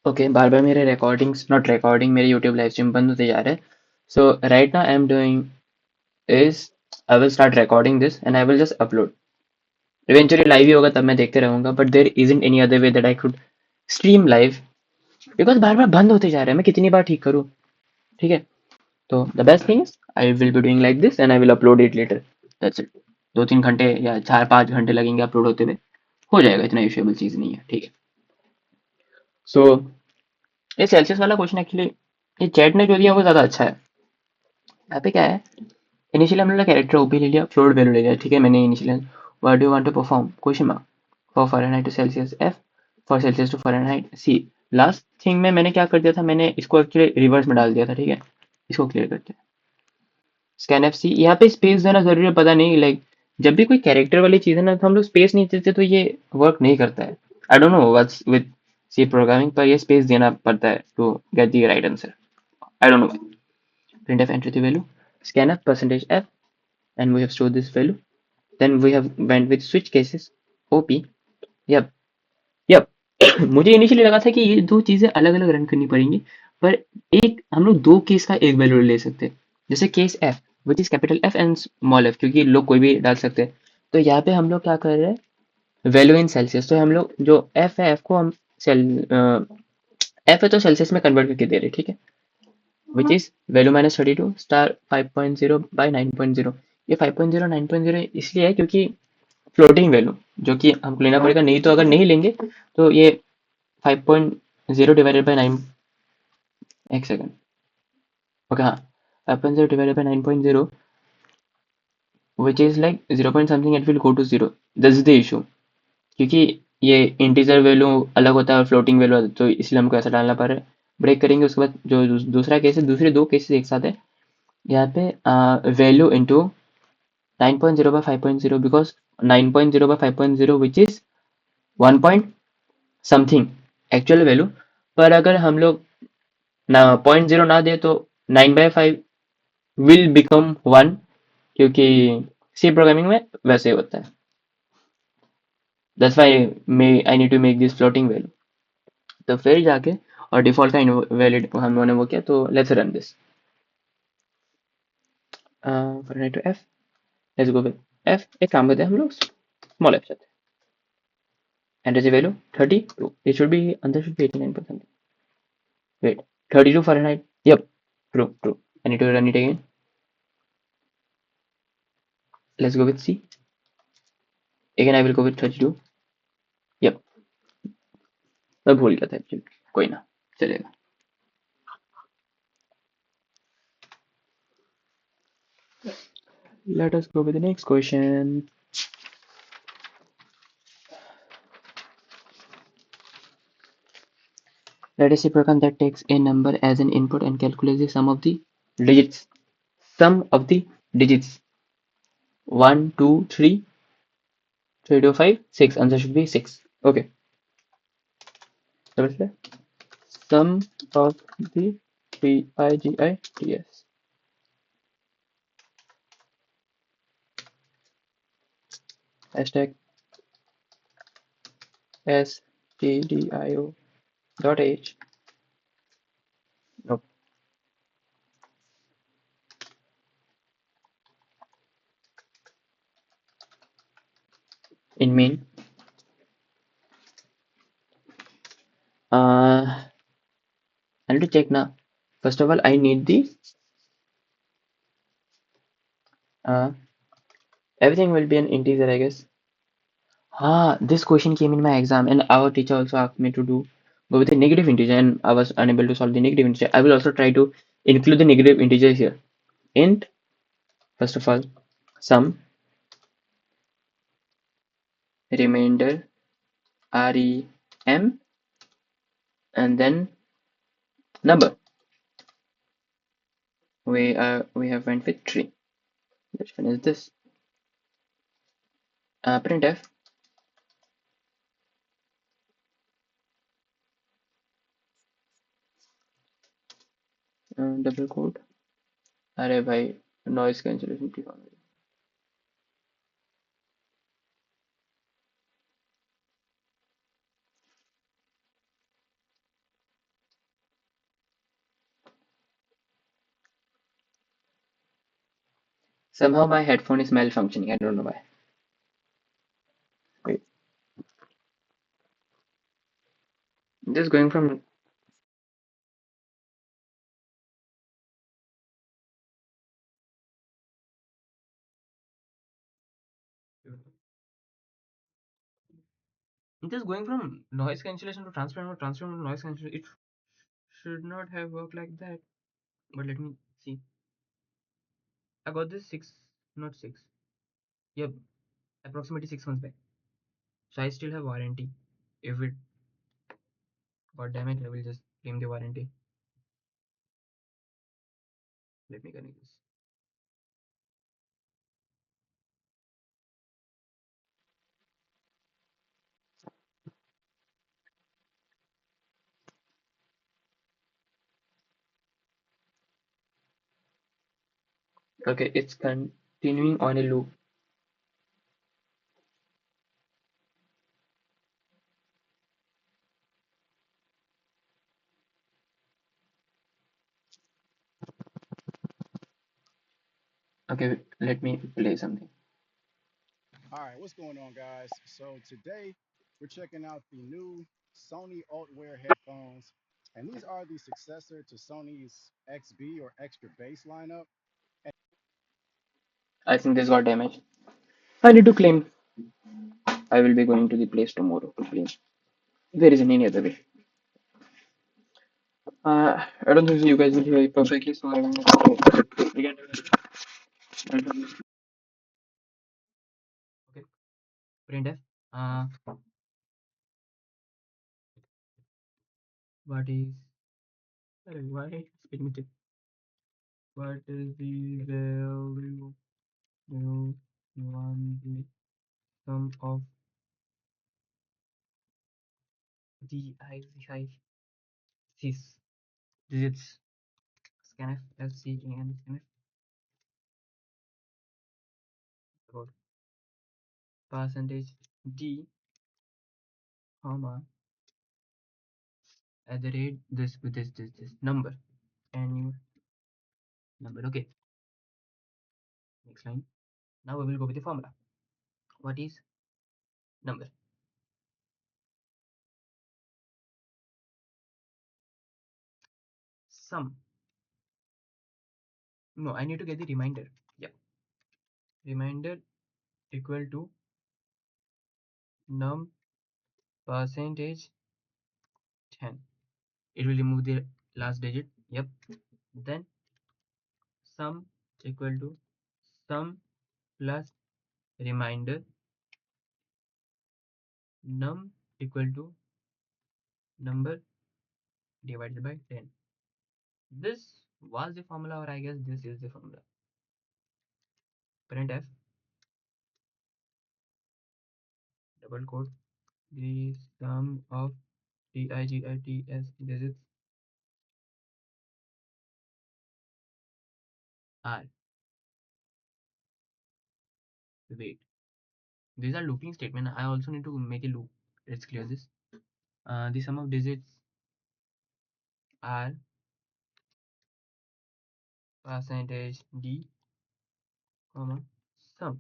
Okay, बार बार मेरे रिकॉर्डिंग्स नॉट रिकॉर्डिंग मेरे यूट्यूब लाइव स्ट्रीम बंद होते जा रहे हैं. So right now I am doing is I will start recording this and I will just upload. Eventually live ही होगा, तब मैं देखते रहूंगा, but there isn't any other way that I could stream live, because बार बार बंद होते जा रहे हैं. मैं कितनी बार ठीक करूँ? ठीक है. तो the best thing is I will be doing like this and I will upload it later. That's it. 2-3 घंटे या 4-5 घंटे लगेंगे अपलोड होते हुए. हो जाएगा, इतना इशूएबल चीज़ नहीं है. ठीक है. सो ये सेल्सियस वाला क्वेश्चन एक्चुअली ये चैट ने जो दिया वो ज़्यादा अच्छा है. यहाँ पे क्या है, इनिशियली हमने कैरेक्टर ओपी ले लिया, फ्लोट वैल्यू ले लिया. ठीक है. मैंने initially what do you want to perform question mark for Fahrenheit to Celsius F, for Celsius to Fahrenheit C. Last thing में मैंने क्या कर दिया था, मैंने इसको एक्चुअली रिवर्स में डाल दिया था. ठीक है. इसको क्लियर करते हैं. स्कैन एफ सी, यहाँ पे स्पेस देना जरूरी है, पता नहीं लाइक जब भी कोई कैरेक्टर वाली चीज़ है ना, तो हम लोग स्पेस नहीं देते तो ये वर्क नहीं करता है. I don't know what's with C programming, पर ये स्पेस देना पड़ता है to get the right answer. I don't know. printf enter the value, scanf percentage f, and we have stored this value. Then we have went with switch cases op. Yep. Yep. मुझे initially लगा था कि ये दो चीजें अलग अलग run करनी पड़ेंगी, पर एक हम लोग दो केस का एक वैल्यू ले सकते हैं. जैसे case F which is capital F and small F, क्योंकि लोग कोई भी डाल सकते हैं. तो यहाँ पे हम लोग क्या कर रहे हैं, वैल्यू इन सेल्सियस. तो हम लोग जो एफ है, एफ को हम सेल एफ है तो सेल्सियस में कन्वर्ट करके दे रहे हैं. ठीक है. Which is value minus 32 star 5.0 by 9.0. ये 5.0 9.0 इसलिए है क्योंकि फ्लोटिंग वैल्यू जो कि हमको लेना पड़ेगा, नहीं तो अगर नहीं लेंगे तो ये 5.0 डिवाइडेड बाई 9. एक सेकंड. ओके, हाँ. 5.0 divided by 9.0 which is like 0 point something, it will go to zero. This is the issue. क्योंकि ये इंटीजर वैल्यू अलग होता है और फ्लोटिंग वैल्यू, तो इसलिए हमको ऐसा डालना पड़ रहा है. ब्रेक करेंगे उसके बाद जो दूसरा केस है, दूसरे दो केसेस एक साथ है. यहाँ पे value into 9.0 by 5.0, because 9.0 by 5.0 which is 1 point something actual value. पर अगर हम लोग ना 0.0 ना दे तो 9/5 विल बिकम 1, क्योंकि सी प्रोग्रामिंग में वैसे ही होता है. That's why I need to make this floating value. तो फिर जाके और डिफॉल्ट का इनवैलिड हमने वो किया. तो let's run this for to F. Let's go with F. एक काम करते हैं हम लोग, स्मॉल एफ चाहते हैं. Enter the value 32. it should be अंदर should be 89%. Wait, 32 Fahrenheit? Yep, true, true. I need to run it again. Let's go with C. Again, I will go with 32. Yep, मैं भूल गया था actually. कोई ना, चलेगा. Let us go with the next question. Let us see a program that takes a number as an input and calculates the sum of the digits. Sum of the digits. 1, 2, 3, 3 to 5, 6. Answer should be 6. Okay. Sum of the digits. Hashtag stdio dot h. Nope. In main. I need to check now. First of all, I need the uh, everything will be an integer, I guess. This question came in my exam, and our teacher also asked me to go with a negative integer, and I was unable to solve the negative integer. I will also try to include the negative integer here. Int, first of all, sum, remainder, rem, and then number. We have went with 3. Which one is this? Printf. Double quote. अरे भाई, noise cancellation की बात. Somehow my headphone is malfunctioning. I don't know why. Wait, just going from. Just going from noise cancellation to transform to noise cancellation. It should not have worked like that. But let me see. I got this six, not six. Yep, approximately 6 months back. So I still have warranty. If it got damaged, I will just claim the warranty. Let me connect this. Okay, it's continuing on a loop. Okay, let me play something. All right, what's going on, guys? So today we're checking out the new Sony Ultwear headphones, and these are the successor to Sony's XB or Extra Bass lineup. I think this got damaged. I need to claim. I will be going to the place tomorrow to claim. There isn't any other way. I don't think so you guys will hear it perfectly, so I will again. Okay, print F. Uh, what is why spell mistake? What is the value you want the sum of the ICICs digits? Scanf SCAN scanf about percentage D comma at the rate this number and your number. Okay, next line. Now we will go with the formula. What is number? Sum. No, I need to get the reminder. Yeah, reminder equal to num percentage 10. It will remove the last digit. Yep. Then sum equal to sum plus reminder num equal to number divided by 10. This was the formula, or I guess this is the formula. Printf double quote the sum of digits are. Wait, these are looping statement. I also need to make a loop. Let's clear this. The sum of digits are percentage d comma sum.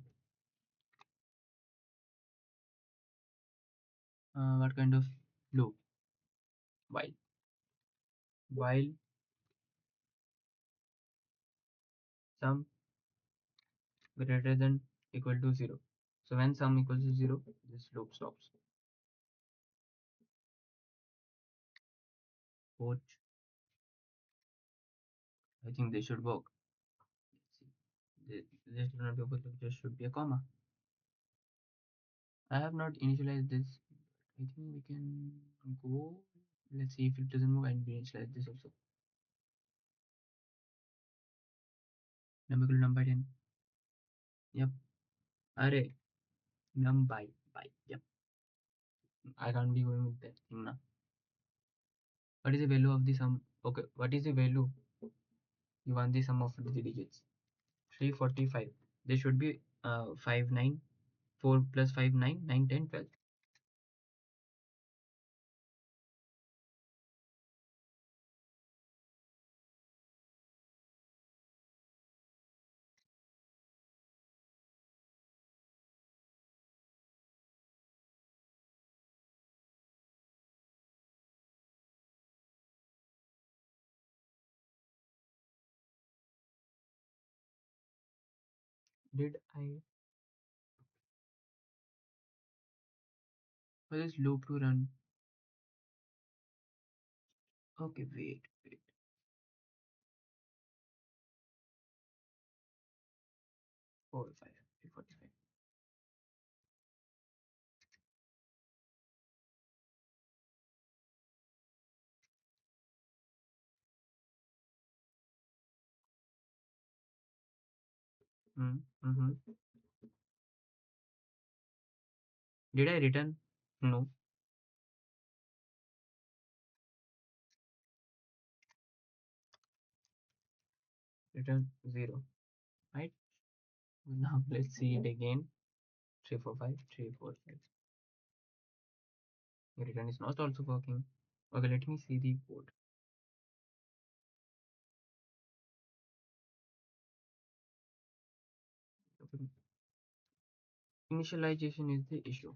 What kind of loop? While sum greater than equal to 0. So when sum equals to 0, this loop stops. Which I think they should work. Let's see. This should not be equal to, there should be a comma. I have not initialized this. I think we can go. Let's see if it doesn't move and we initialize this also. Number equal to num by 10. Yep. Array. Num by. Yep. I can't be going with that thing now. What is the value of the sum? Okay. What is the value? You want the sum of the digits. 345. They should be 5 9 4 plus 5 9 9 10 12. Did I for this loop to run? Okay, wait. 4, 5, 345. Mm-hmm. Did I return? No, return 0. Right? Now let's see it again. 345, 345. The return is not also working. Okay, let me see the code. Okay. Initialization is the issue.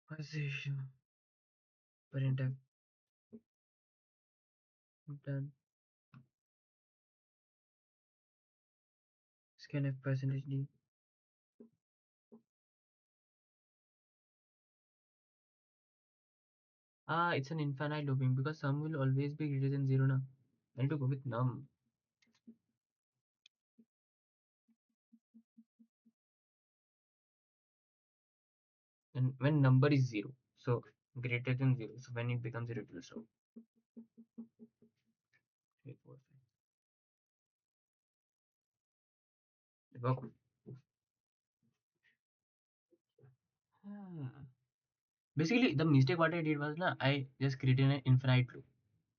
What's the issue? Parent done. Scanf percentage D. Ah, it's an infinite looping because sum will always be greater than 0 now. I need to go with num. And when number is 0, so greater than 0, so when it becomes 0, it will stop. 3, 4, 5. Work. Ah. Basically, the mistake what I did was I just created an infinite loop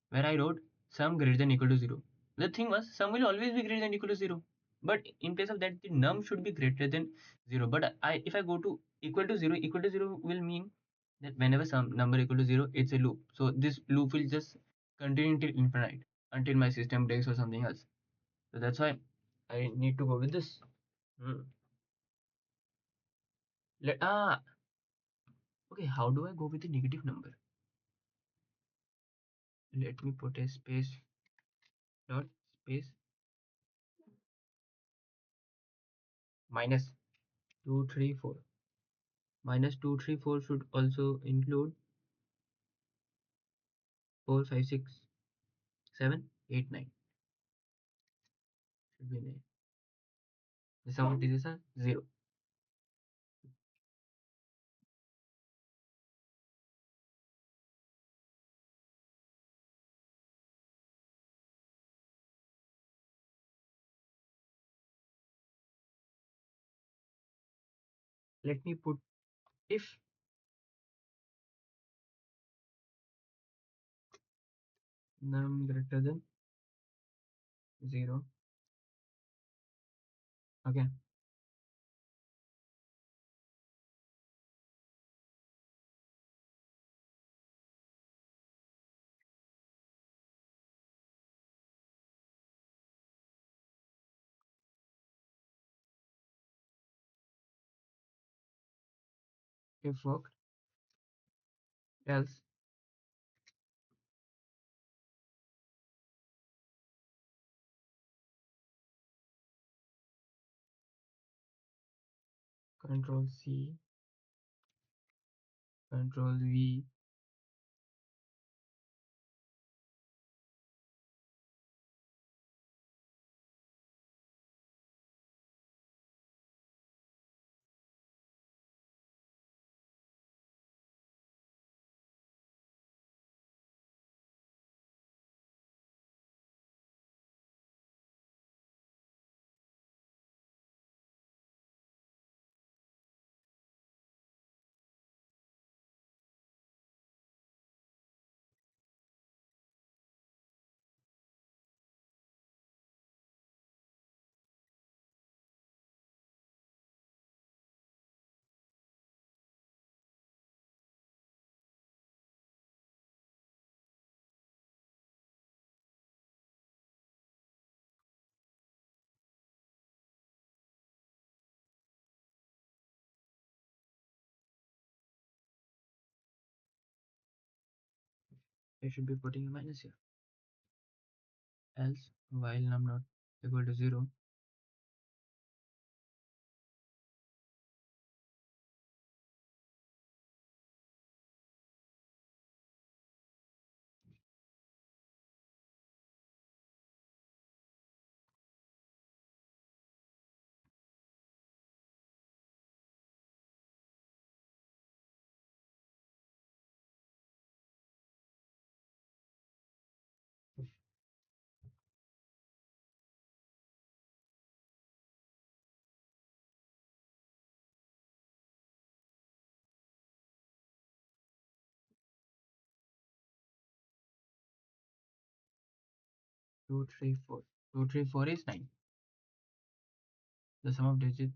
where I wrote sum greater than equal to 0. The thing was sum will always be greater than equal to 0. But in place of that, the num should be greater than 0. But if I go to equal to 0 will mean that whenever some number equal to 0, it's a loop. So this loop will just continue till infinite until my system breaks or something else. So that's why I need to go with this. Hmm. Ah, okay. How do I go with the negative number? Let me put a space dot space minus 234. Minus 234 should also include 4, 5, 6, 7, 8, 9. Should be 9. The sum of digits are 0. Let me put if num greater than 0. Okay. If worked, else control C, control V. I should be putting a minus here. Else, while num not equal to 0, 2, 3, 4. 2, 3, 4 is 9. The sum of digits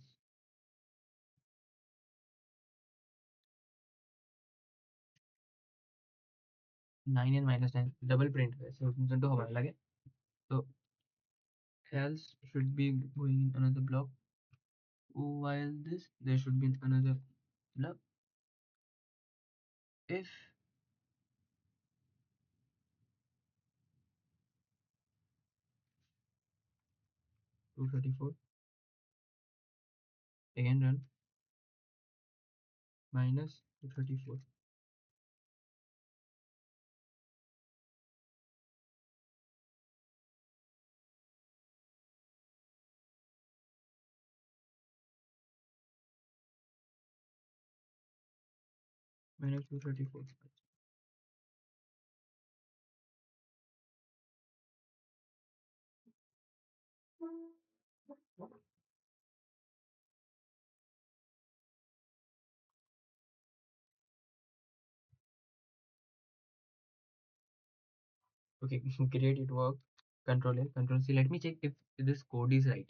9 and minus 9 double print है so तुमसे तो हमारा लगे so else should be going in another block while this there should be another block if 234 again run minus 234 minus 234 okay great it worked control A control C let me check if this code is right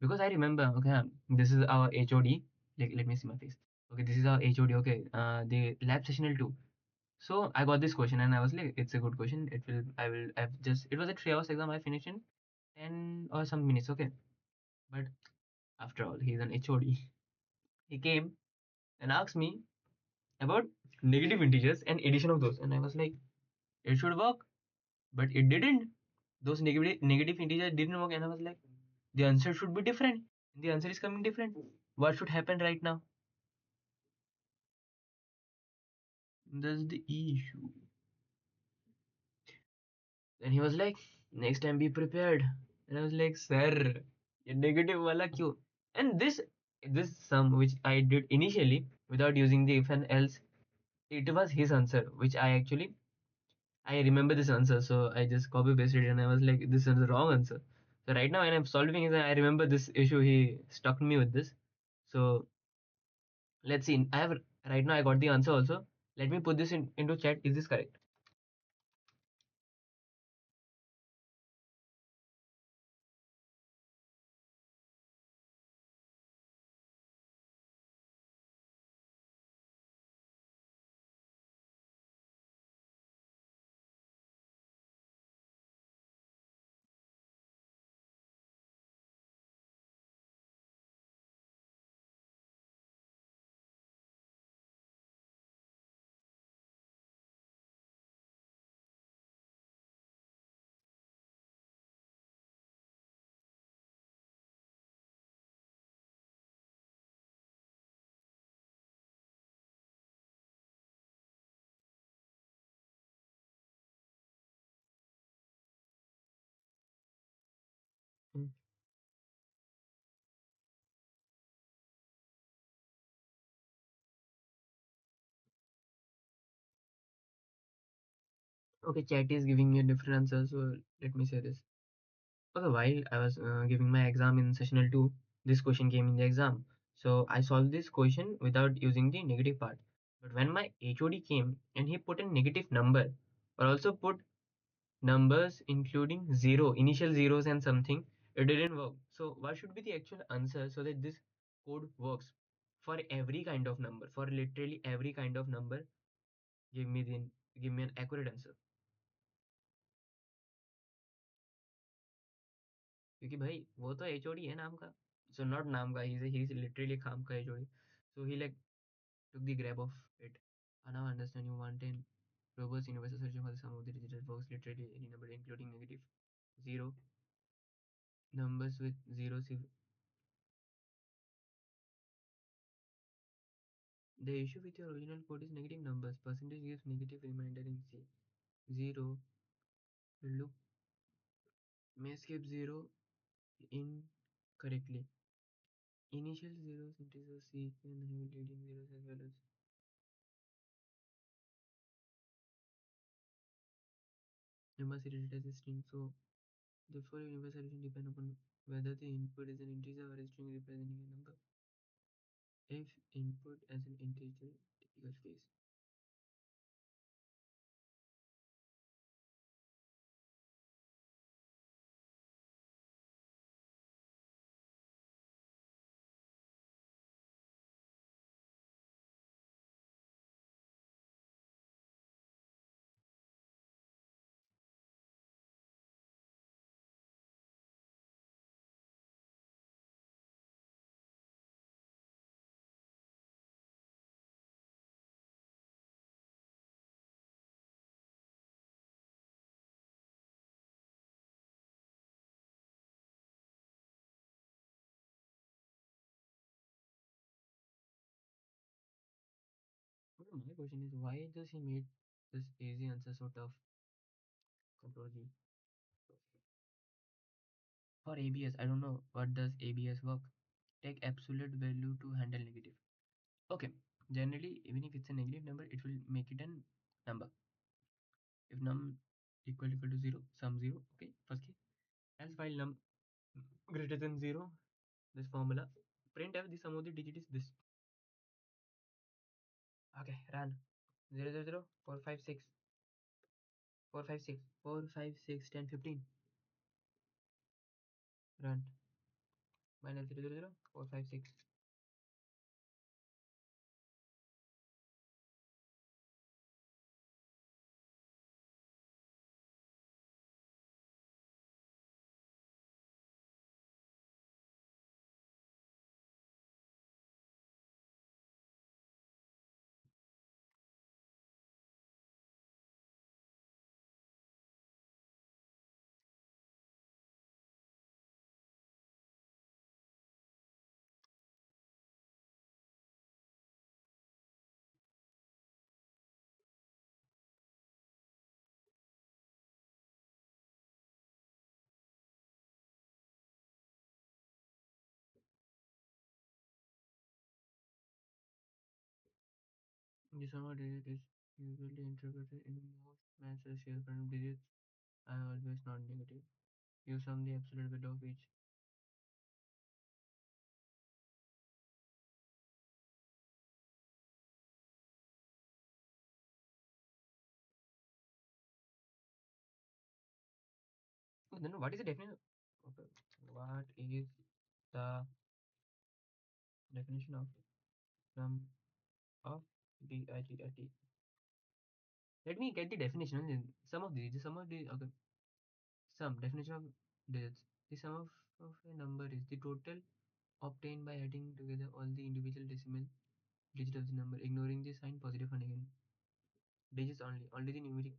because I remember okay this is our HOD like let me see my face okay this is our HOD okay the lab sessional 2 so I got this question and I was like it's a good question it will I've just it was a 3 hours exam I finished in 10 or some minutes okay but after all he's an HOD he came and asked me about negative integers and addition of those and I was like it should work but it didn't those negative integers didn't work and I was like the answer should be different the answer is coming different what should happen right now that's the issue and he was like next time be prepared and I was like sir ये negative वाला क्यों and this sum which I did initially without using the if and else it was his answer which I remember this answer so I just copy pasted it and I was like this is the wrong answer so right now when I'm solving it I remember this issue he stuck me with this so let's see I have right now I got the answer also let me put this into chat is this correct Hmm. Okay, chat is giving me a different answer, so let me say this. Okay, while I was giving my exam in sessional 2, this question came in the exam. So I solved this question without using the negative part. But when my HOD came and he put a negative number, or also put numbers including zero, initial zeros and something, it didn't work. So what should be the actual answer so that this code works for every kind of number, for literally every kind of number? Give me the give me an accurate answer. क्योंकि भाई वो तो HOD है नाम का so not नाम का he's literally काम का HOD so he like took the grab of it and now I understand you want in robust universal solution for the sum of the digits that works literally any number including negative 0 numbers with zeros if the issue with your original code is negative numbers. Percentage gives negative reminder in C. 0 look may skip 0 incorrectly. Initial zeros integers C can have leading zeros as well as number treated as a string. So therefore universal solution depend upon whether the input is an integer or a string representing a number. If input as an integer, typical case. Well, my question is why does he make this easy answer so tough? Control G. For ABS, I don't know what does ABS work. Take absolute value to handle negative. Okay, generally even if it's a negative number, it will make it a number. If num equal to 0, sum 0, okay, first case. Else while num greater than 0, this formula, printf the sum of the digit is this. Okay, run 0 0 0 4 5 6 4 5 6 4 5 6 10 15. Run minus 0 0 0 4 5 6. The sum of digit is usually interpreted in most math ratios but digits are always not negative. You sum the absolute value of each. Oh, then what is the definition? Okay. What is the definition of sum of DIT? Let me get the definition. Sum of the sum of the okay. Sum definition of digits. The sum of a number is the total obtained by adding together all the individual decimal digits of the number, ignoring the sign positive or negative. Digits only. Only the numeric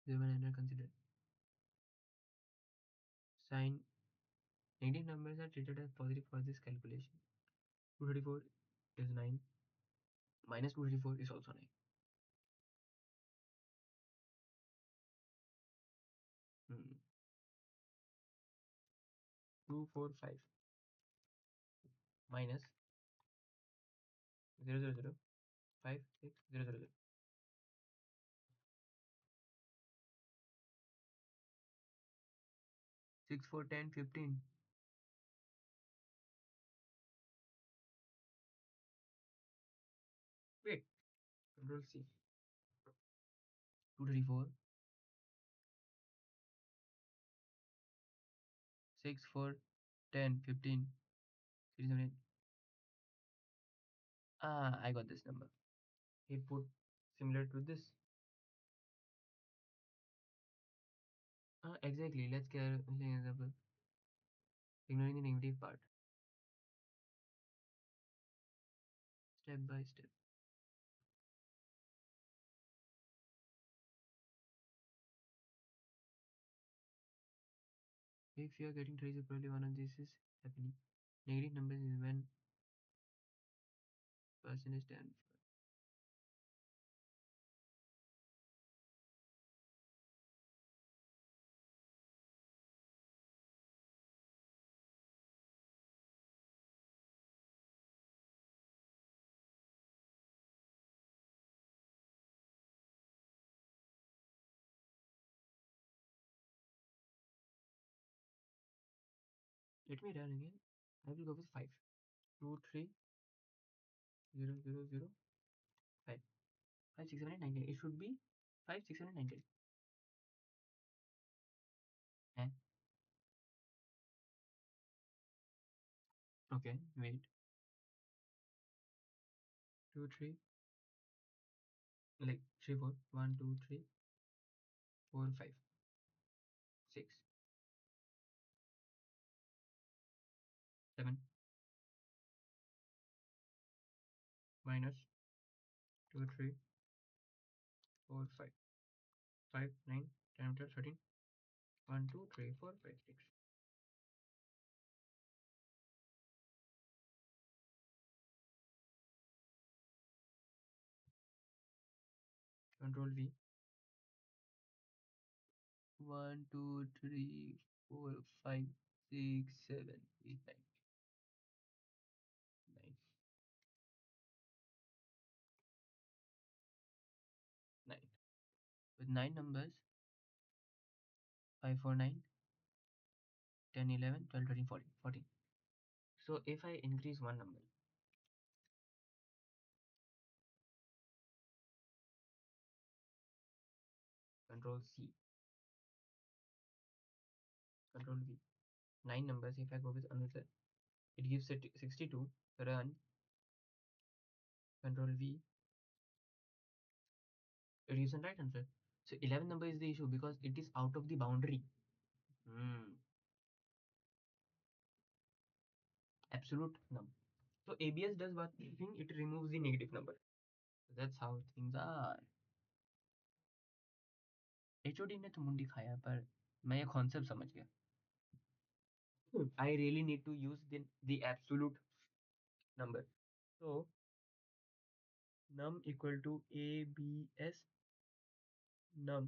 0 and are considered. Sign negative numbers are treated as positive for this calculation. 234 is 9. Minus 234 is also 9. Hmm. 245 minus 000 56000. 6 4 10 15. Wait, control C. 234 6 4 10 15 37. Ah, I got this number. He put similar to this. Ah, exactly. Let's get an example. Ignoring the negative part. Step by step. If you are getting traces, probably one of these is happening. Negative numbers is when person is 10. Let me run again. I will go with 5. 2, 3, 0, 0, 0, 5. 5, 6, 7, 8, 9, 10. It should be 5, 6, 7, 8, 9, 10. Eh? Okay, wait. 2, 3, like 3, 4. 1, 2, 3, 4, 5, 6, 7, minus 2, 3, 4, 5, 5, 9, 10, 12, 13. 1, 2, 3, 4, 5, 6. Control V. 1, 2, 3, 4, 5, 6, 7, 8, 9, 9, 9. With 9 numbers, 5, 4, 9, 10, 11, 12, 13, 14, 14. So if I increase one number, control C, control V, 9 numbers, if I go with another, it gives it 62, run, control V, it gives a right answer. So 11 number is the issue because it is out of the boundary. Absolute num. So ABS does what thing? It removes the negative number. So that's how things are. HOD ने तो मुंडी खाया पर मैं ये concept समझ गया. I really need to use the absolute number. So num equal to ABS num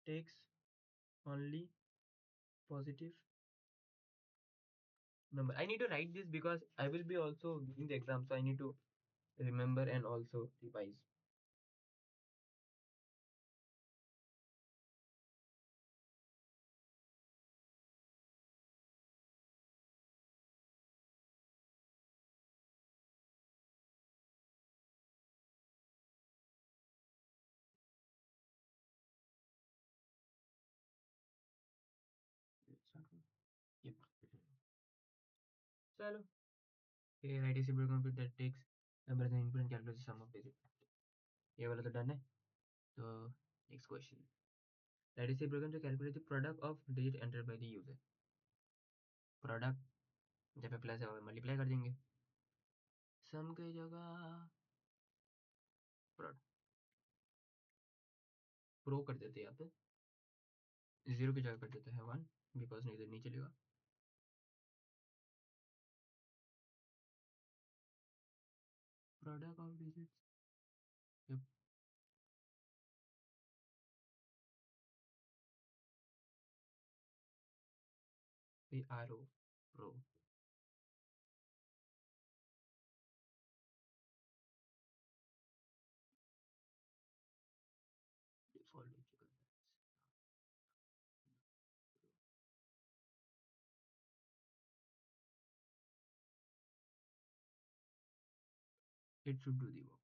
takes only positive number. I need to write this because I will be also in the exam, so I need to remember and also revise. Yep. चलो ये reducible computer that takes number the input and calculates the sum of digit. ये वाला तो done है. तो next question. Reducible program to calculate the product of digit entered by the user. Product जब पे plus है मल्टीप्लाई कर देंगे. सम की जगह प्रो कर देते हैं यहाँ पे. जीरो की जगह कर देते हैं 1 बिकॉज नहीं नहीं चलेगा. Product of digits. Yep. PRO pro default logical balance. It should do the work.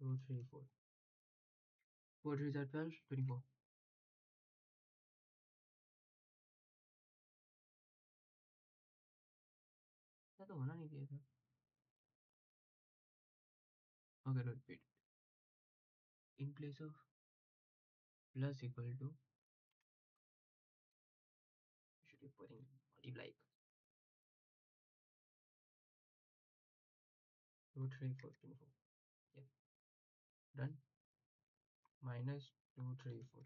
2 3 4 4 3 are 12 24. ऐसा तो होना नहीं चाहिए था. Okay, repeat. In place of plus equal to should be putting multiply 2 3 4 24. Yeah, done. Minus 2 3 4.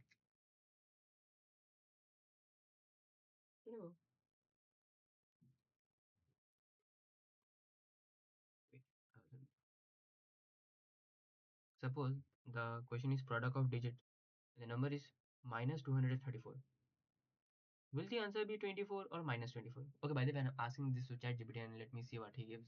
No. Wait. Suppose the question is product of digit. The number is minus 234. Will the answer be 24 or minus 24? Okay, by the way, I'm asking this to ChatGPT and let me see what he gives.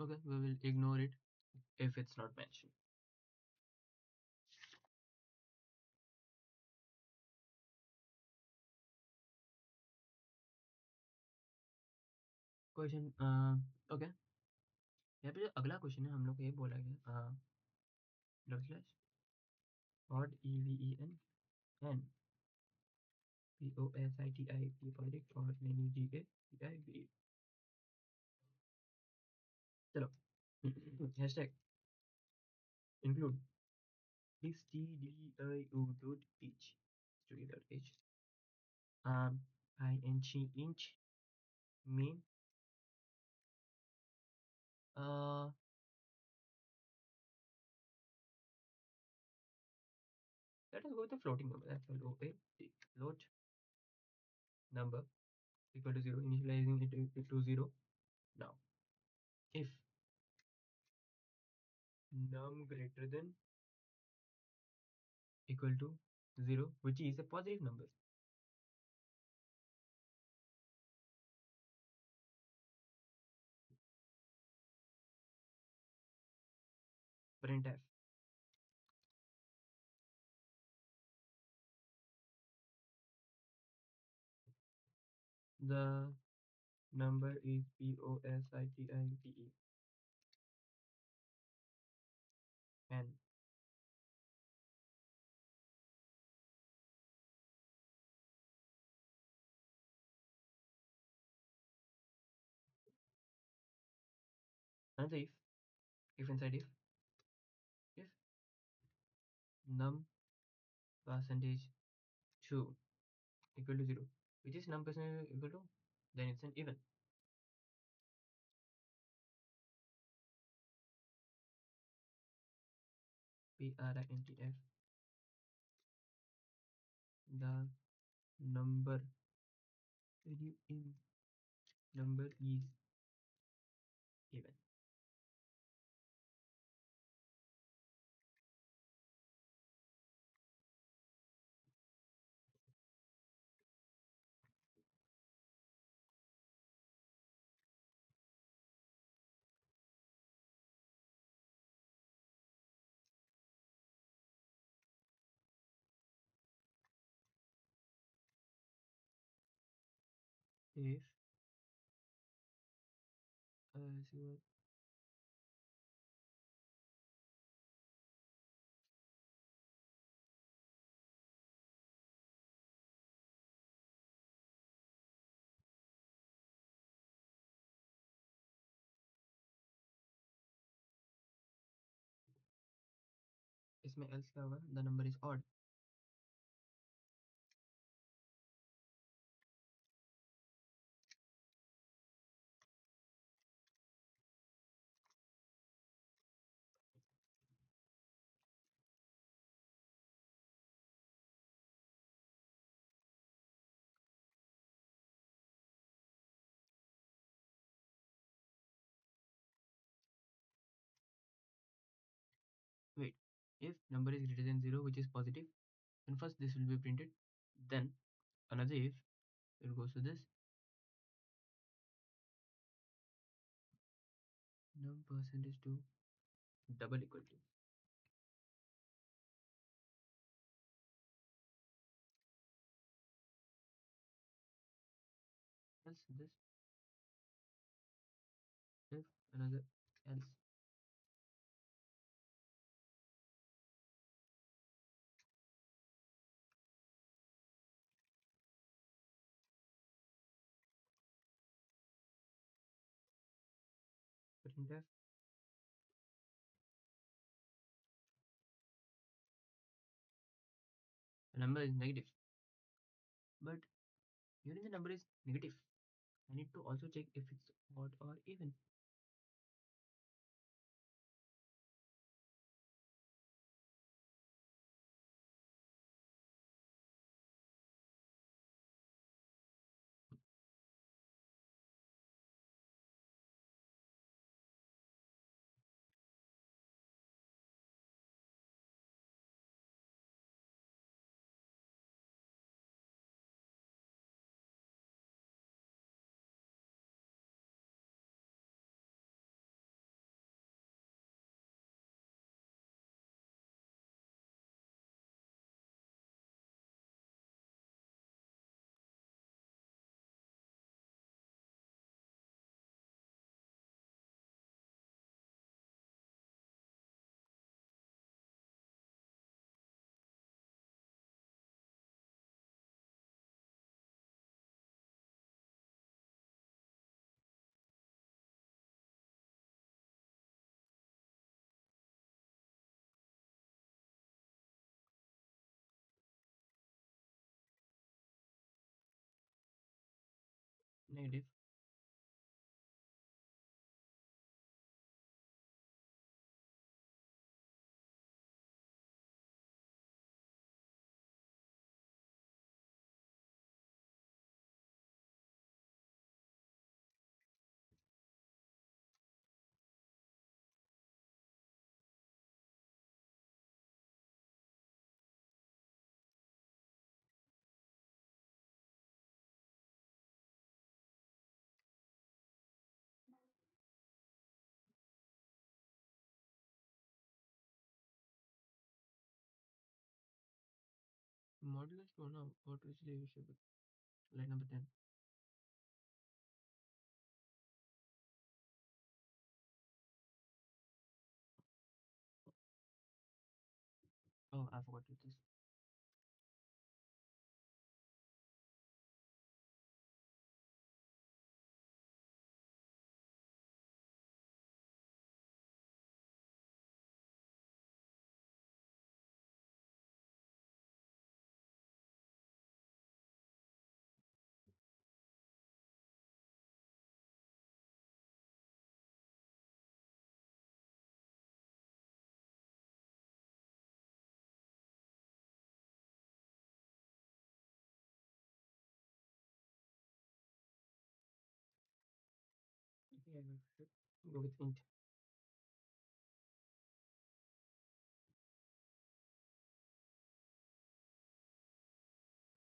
Okay, we will ignore it if it's not mentioned. Question okay यहाँ पे जो अगला question है हम लोग को ये बोला गया double slash odd E V E N N P O S I T I T project और N E G A T I V चलो hashtag include this T D I U dot teach studio dot H I N ची int main let us go with the floating number. That's L O A T. Float number equal to 0, initializing it to 0. Now, if num greater than equal to 0, which is a positive number, printf the number is positive and another if inside if num percentage 2 equal to 0, which is num percentage equal to, then it's an even. printf the number in number is even. If so इसमें else क्या होगा, the number is odd. Wait, if number is greater than 0, which is positive, then first this will be printed, then another if it goes to this num percentage to double equal to, else this, if another else printf, the number is negative, but here the number is negative. I need to also check if it's odd or even. Negative. Modulus to now, what is the issue? Line number 10. Oh, I forgot to this. I think I should go with int.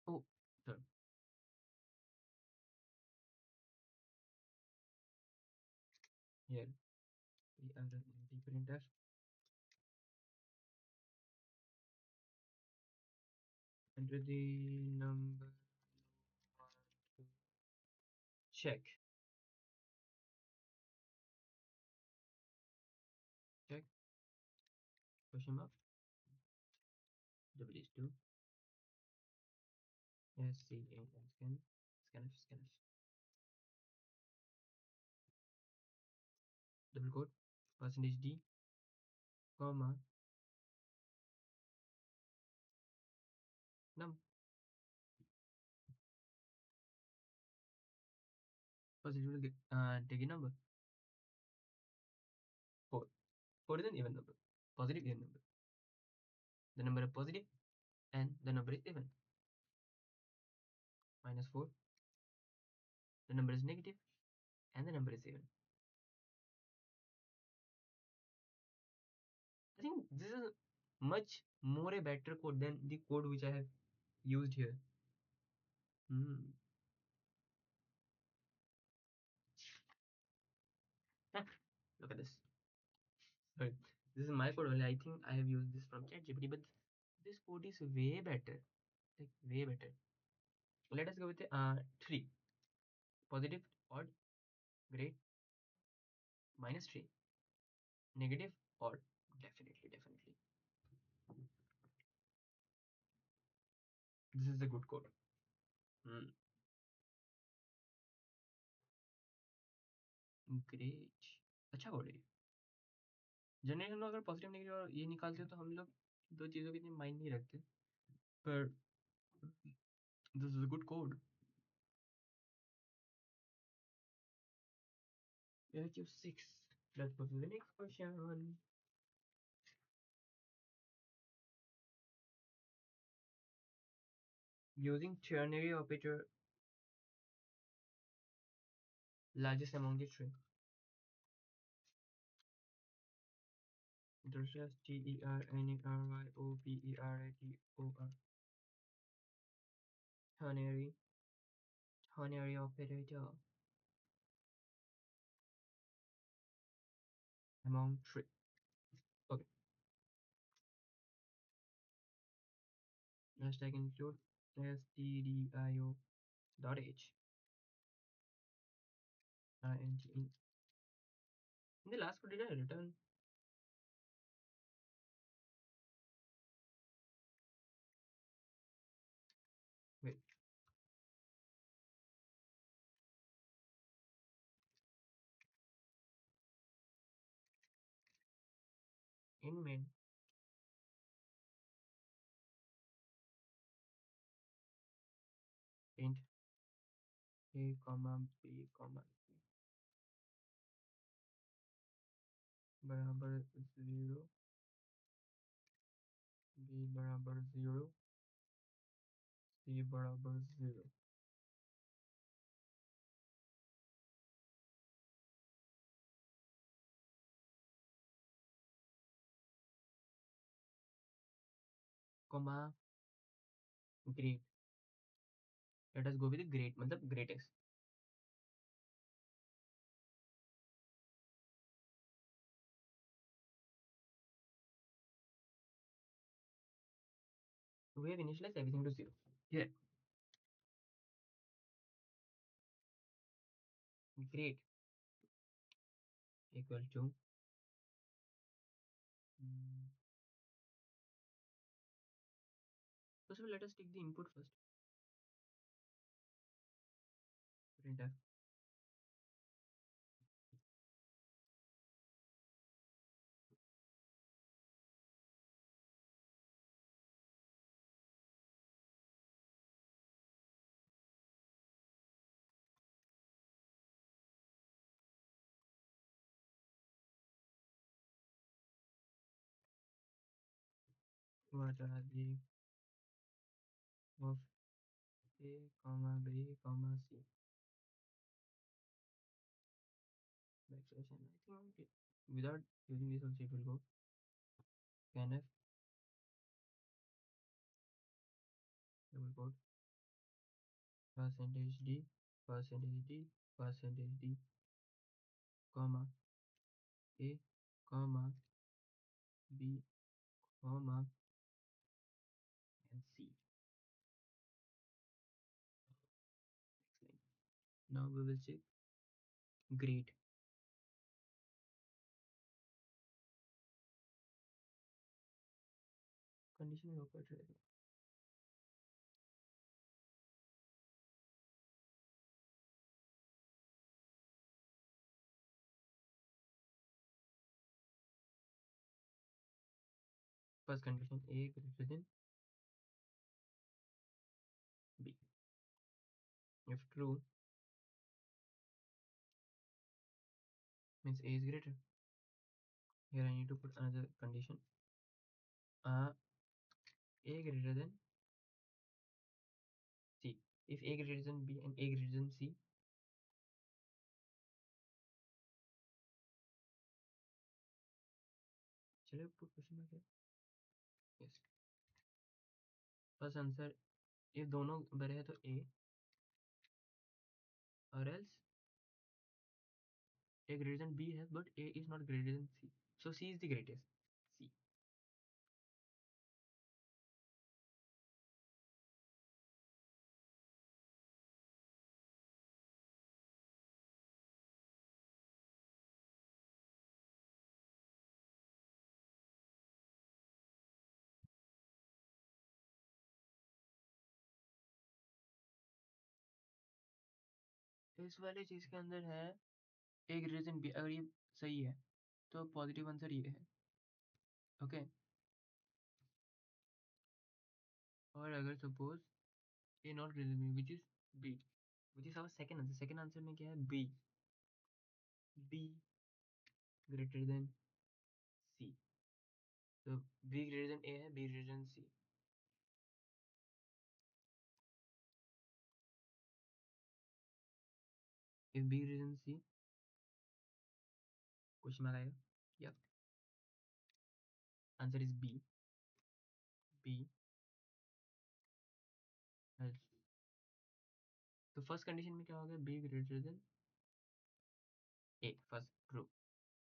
Oh, sorry. Here we are in the printer. Enter the number to check. Check. Question mark. W is 2. Yes, C A N scan. Scanf, scanf. Double quote. Percentage D, comma, num. First it will get, take a number. 4. 4 is an even number. Positive even number. The number is positive and the number is even. Minus 4. The number is negative and the number is even. I think this is much more a better code than the code which I have used here. Hmm. Look at this. Sorry, this is my code only. I think I have used this from ChatGPT, but this code is way better, like way better. Let us go with the 3. Positive, odd, great, minus 3, negative, odd. Definitely, definitely. This is a good code. Hmm. Great. अच्छा code है। Generally हम लोग अगर positive negative और ये निकालते हैं तो हम लोग दो चीज़ों की इतनी माइंड नहीं रखते, पर this is a good code. HU6. Let's go to the next question. Using ternary operator largest among the string. There's TERNARYOPERATOR. Ternary operator among three. Okay. Next I can include stdio dot h int in the last code did I return? Wait, in main int a comma b comma c बराबर 0 b बराबर 0 c बराबर 0 comma great. Let us go with the great मतलब greatest. We have initialized everything to 0. Here, great equal to first of all let us take the input first. Printf what are the of a comma b comma c backslash n. I think without using this also it will go scanf double quote percentage d percentage d percentage d comma a comma b comma and c. Excellent. Now we will check great. Conditional operator. First condition a greater than b. If true means a is greater. Here I need to put another condition. A greater than C. If A greater than B and A greater than C, shall I put question mark here? Yes. First answer, if दोनों बड़े हैं तो A, or else A greater than B है but A is not greater than C. So C is the greatest. C. इस वाले चीज के अंदर है ए ग्रेटर देन बी, अगर ये सही है तो पॉजिटिव आंसर ये है। ओके, और अगर suppose A not greater than which is B, which is our second answer. Second answer में क्या है? B, B greater than C. तो बी ग्रेटर देन ए है, B greater than C. If B greater than C, question mark आएगा। या answer is B, B है। तो first condition में क्या होगा? B greater than A, first true.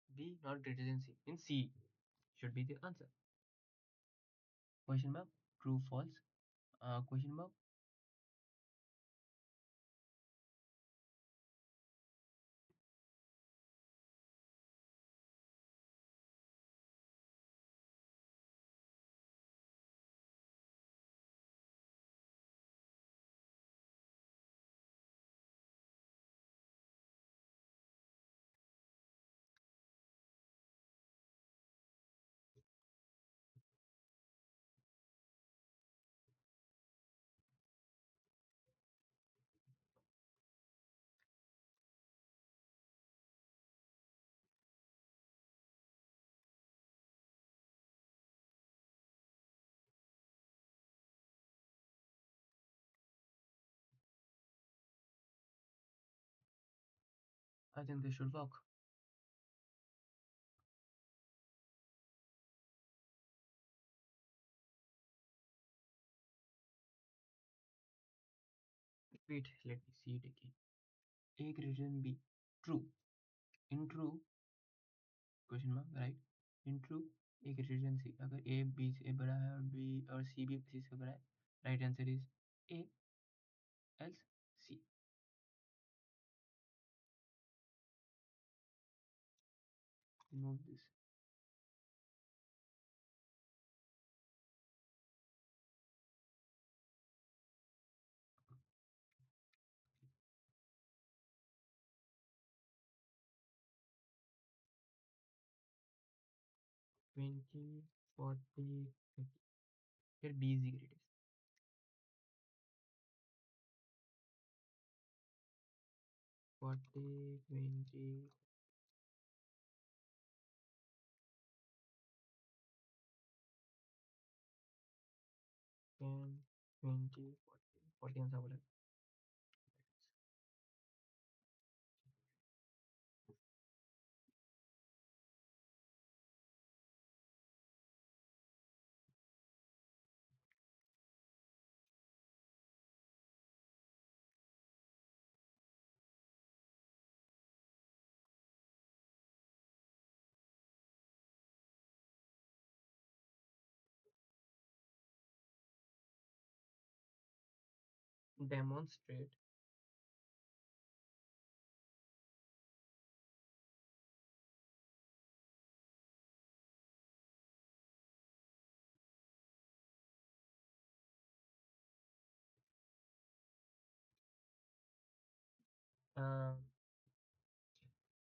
B not greater than C, in C should be the answer. Question mark, true false, question mark. I think this should work. Wait, let me see it again. A greater than B, true. In true, question mark, right? In true, A greater than C, अगर A B से बड़ा है और B और C भी C से बड़ा है, right answer is A, else C. Remove this. Twenty, 40, 50. Here B is the greatest. 40, 20, 10, 20, 40. 40 answer बोला। Demonstrate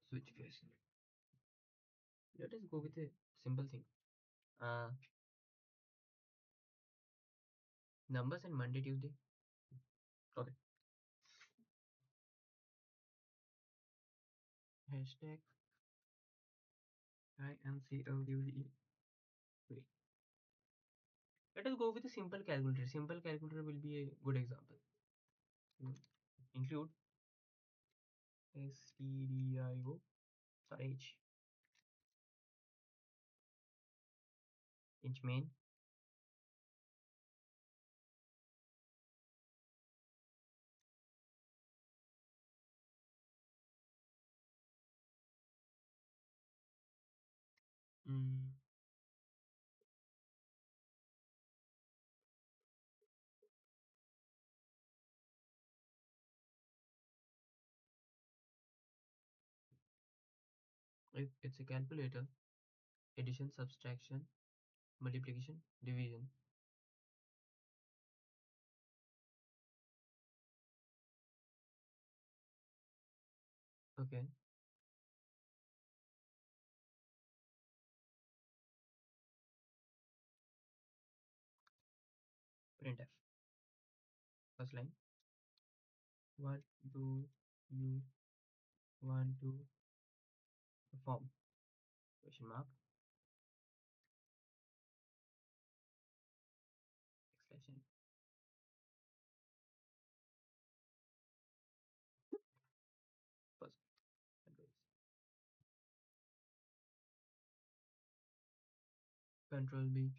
switch case. Let us go with a simple thing. Uh, numbers and Monday, Tuesday. Okay. Hashtag IMCLUE. Wait. Let us go with a simple calculator. Simple calculator will be a good example. Include STDIO, sorry, H, inch main, mm, if it's a calculator, addition, subtraction, multiplication, division. Okay. printf. First line. What do you want to perform? Question mark. Expression. First. Control B.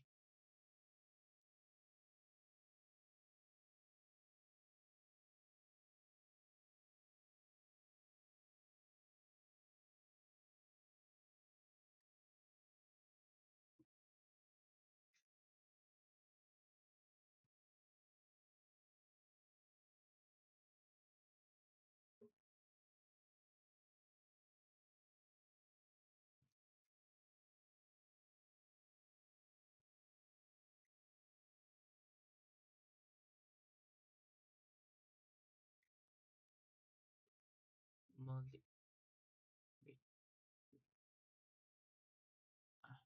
Multi. Wait. Ah,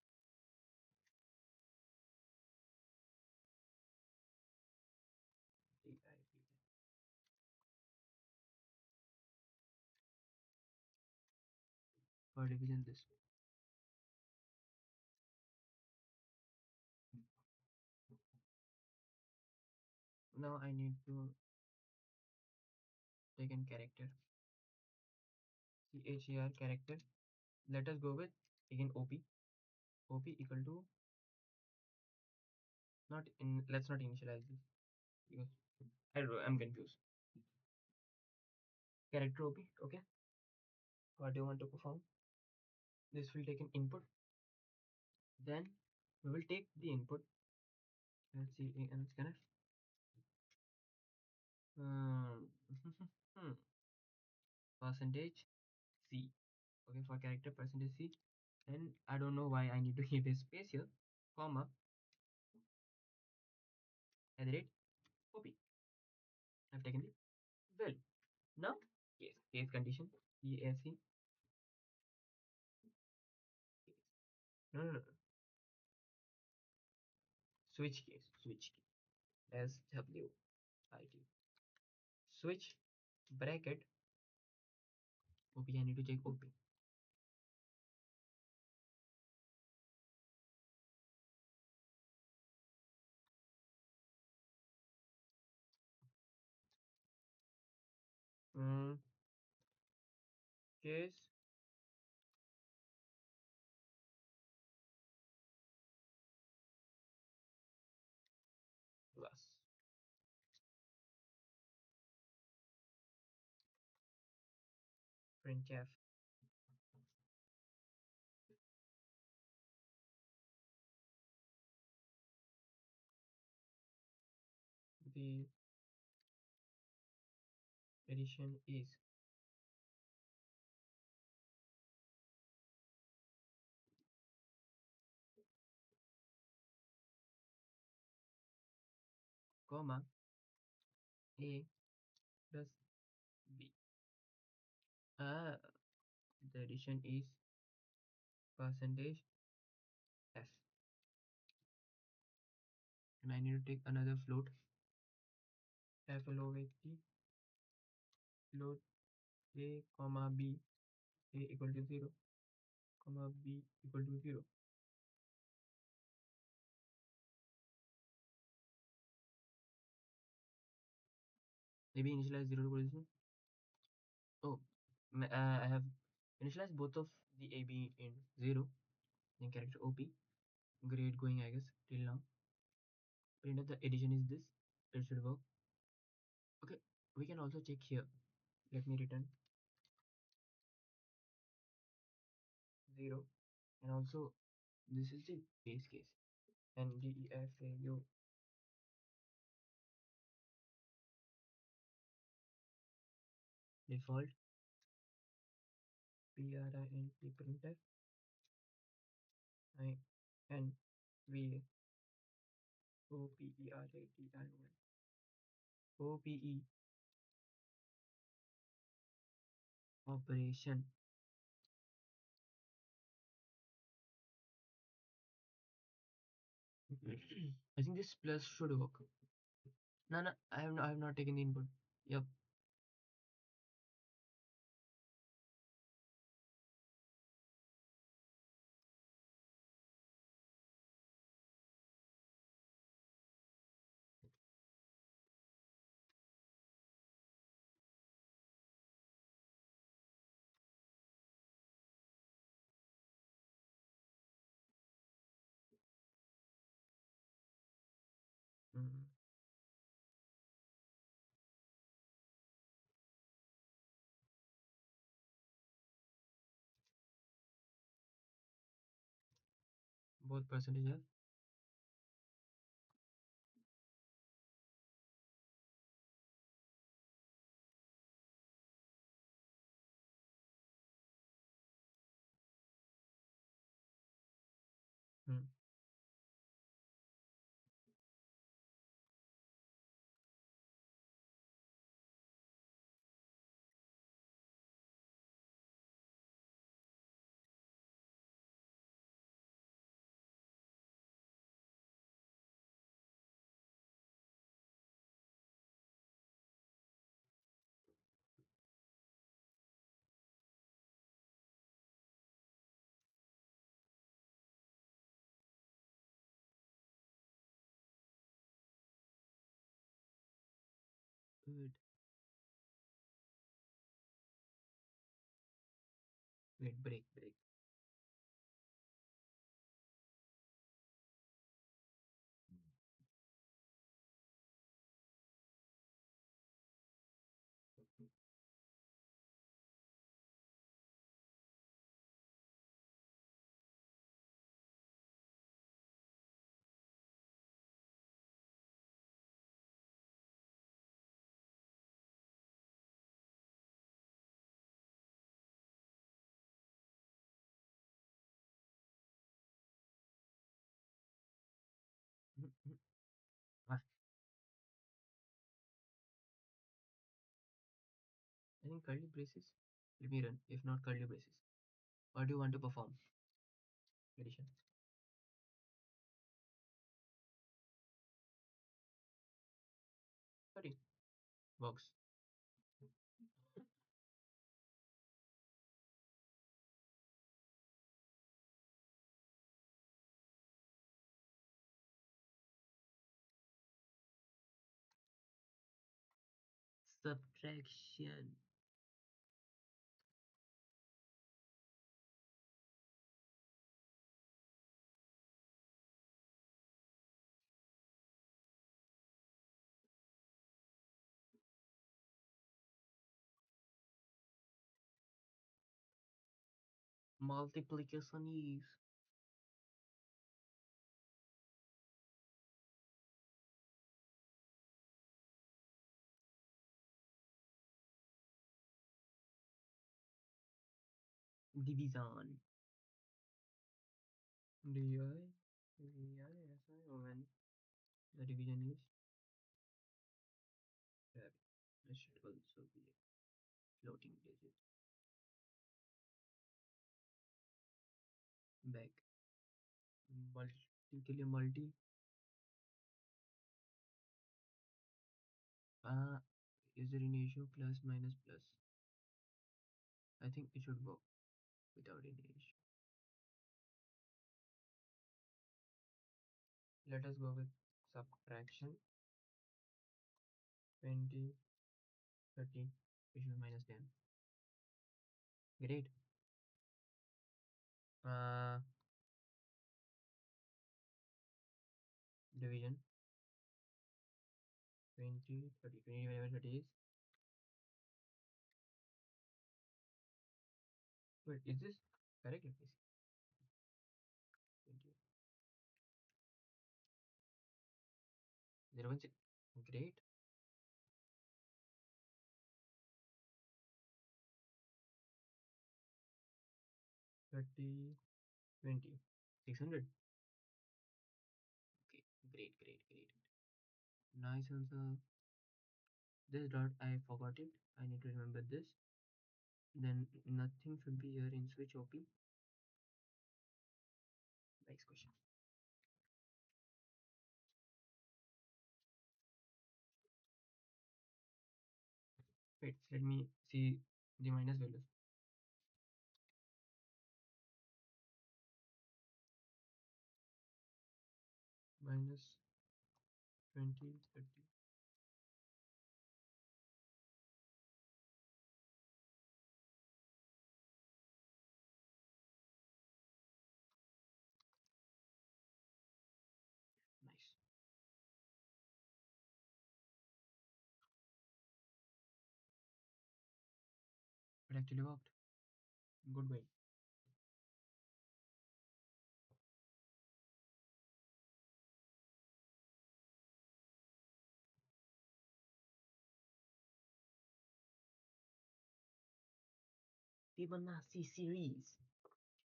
DIV. For division this. Now I need to take in character. CHAR character. Let us go with again OP. OP equal to not in. Let's not initialize this because I don't know, I'm confused. Character OP. Okay. What do you want to perform? This will take an input. Then we will take the input. LCAN scanner. Um, percentage C. Okay, for character percentage C. And I don't know why I need to keep a space here, comma, at the rate OP. I've taken the value. Now, case condition, ESC, case. No, no, no, no. Switch case, SWIT. Switch, bracket, OP, I need to check OP. Mm, case, plus, printf, the addition is, comma, A plus B. The addition is percentage F. And I need to take another float. FLOAT float A comma B, A equal to 0 comma B equal to 0. Maybe initialize 0 to position. Oh, I have initialized both of the AB in 0. Then character OP. Great going, I guess, till now. Print of the addition is this. It should work. Okay, we can also check here. Let me return 0. And also, this is the base case. And DEFAU default print printer I N V O P E R A T I O N O P E operation. I think this plus should work. No, no, I have not taken the input. Yep. Mm, both percentage are. Mm, good. Wait, break. Mm, mm. Ah, I think curly braces. Let me run. If not curly braces, what do you want to perform? Addition. 30 works. Subtraction. Multiplication is division. Divi, when the division is rabbit. It should also be a floating digit. Back. Multi के लिए multi. Uh, is there an issue? Plus minus plus. I think it should work without any issue. Let us go with subtraction. 20, 30, issue minus 10. Great. Uh, Division 20, 30, 20 whatever 30 is. Wait, is this correct? Let me see. 20, 0, 1, 6. Great. 30, 20, 600. Okay, great. Nice answer. This dot, I forgot it. I need to remember this. Then nothing should be here in switch OP. Next question. Wait, let me see the minus values. Minus 20, 30. Nice. It actually worked. Good way. Fibonacci series.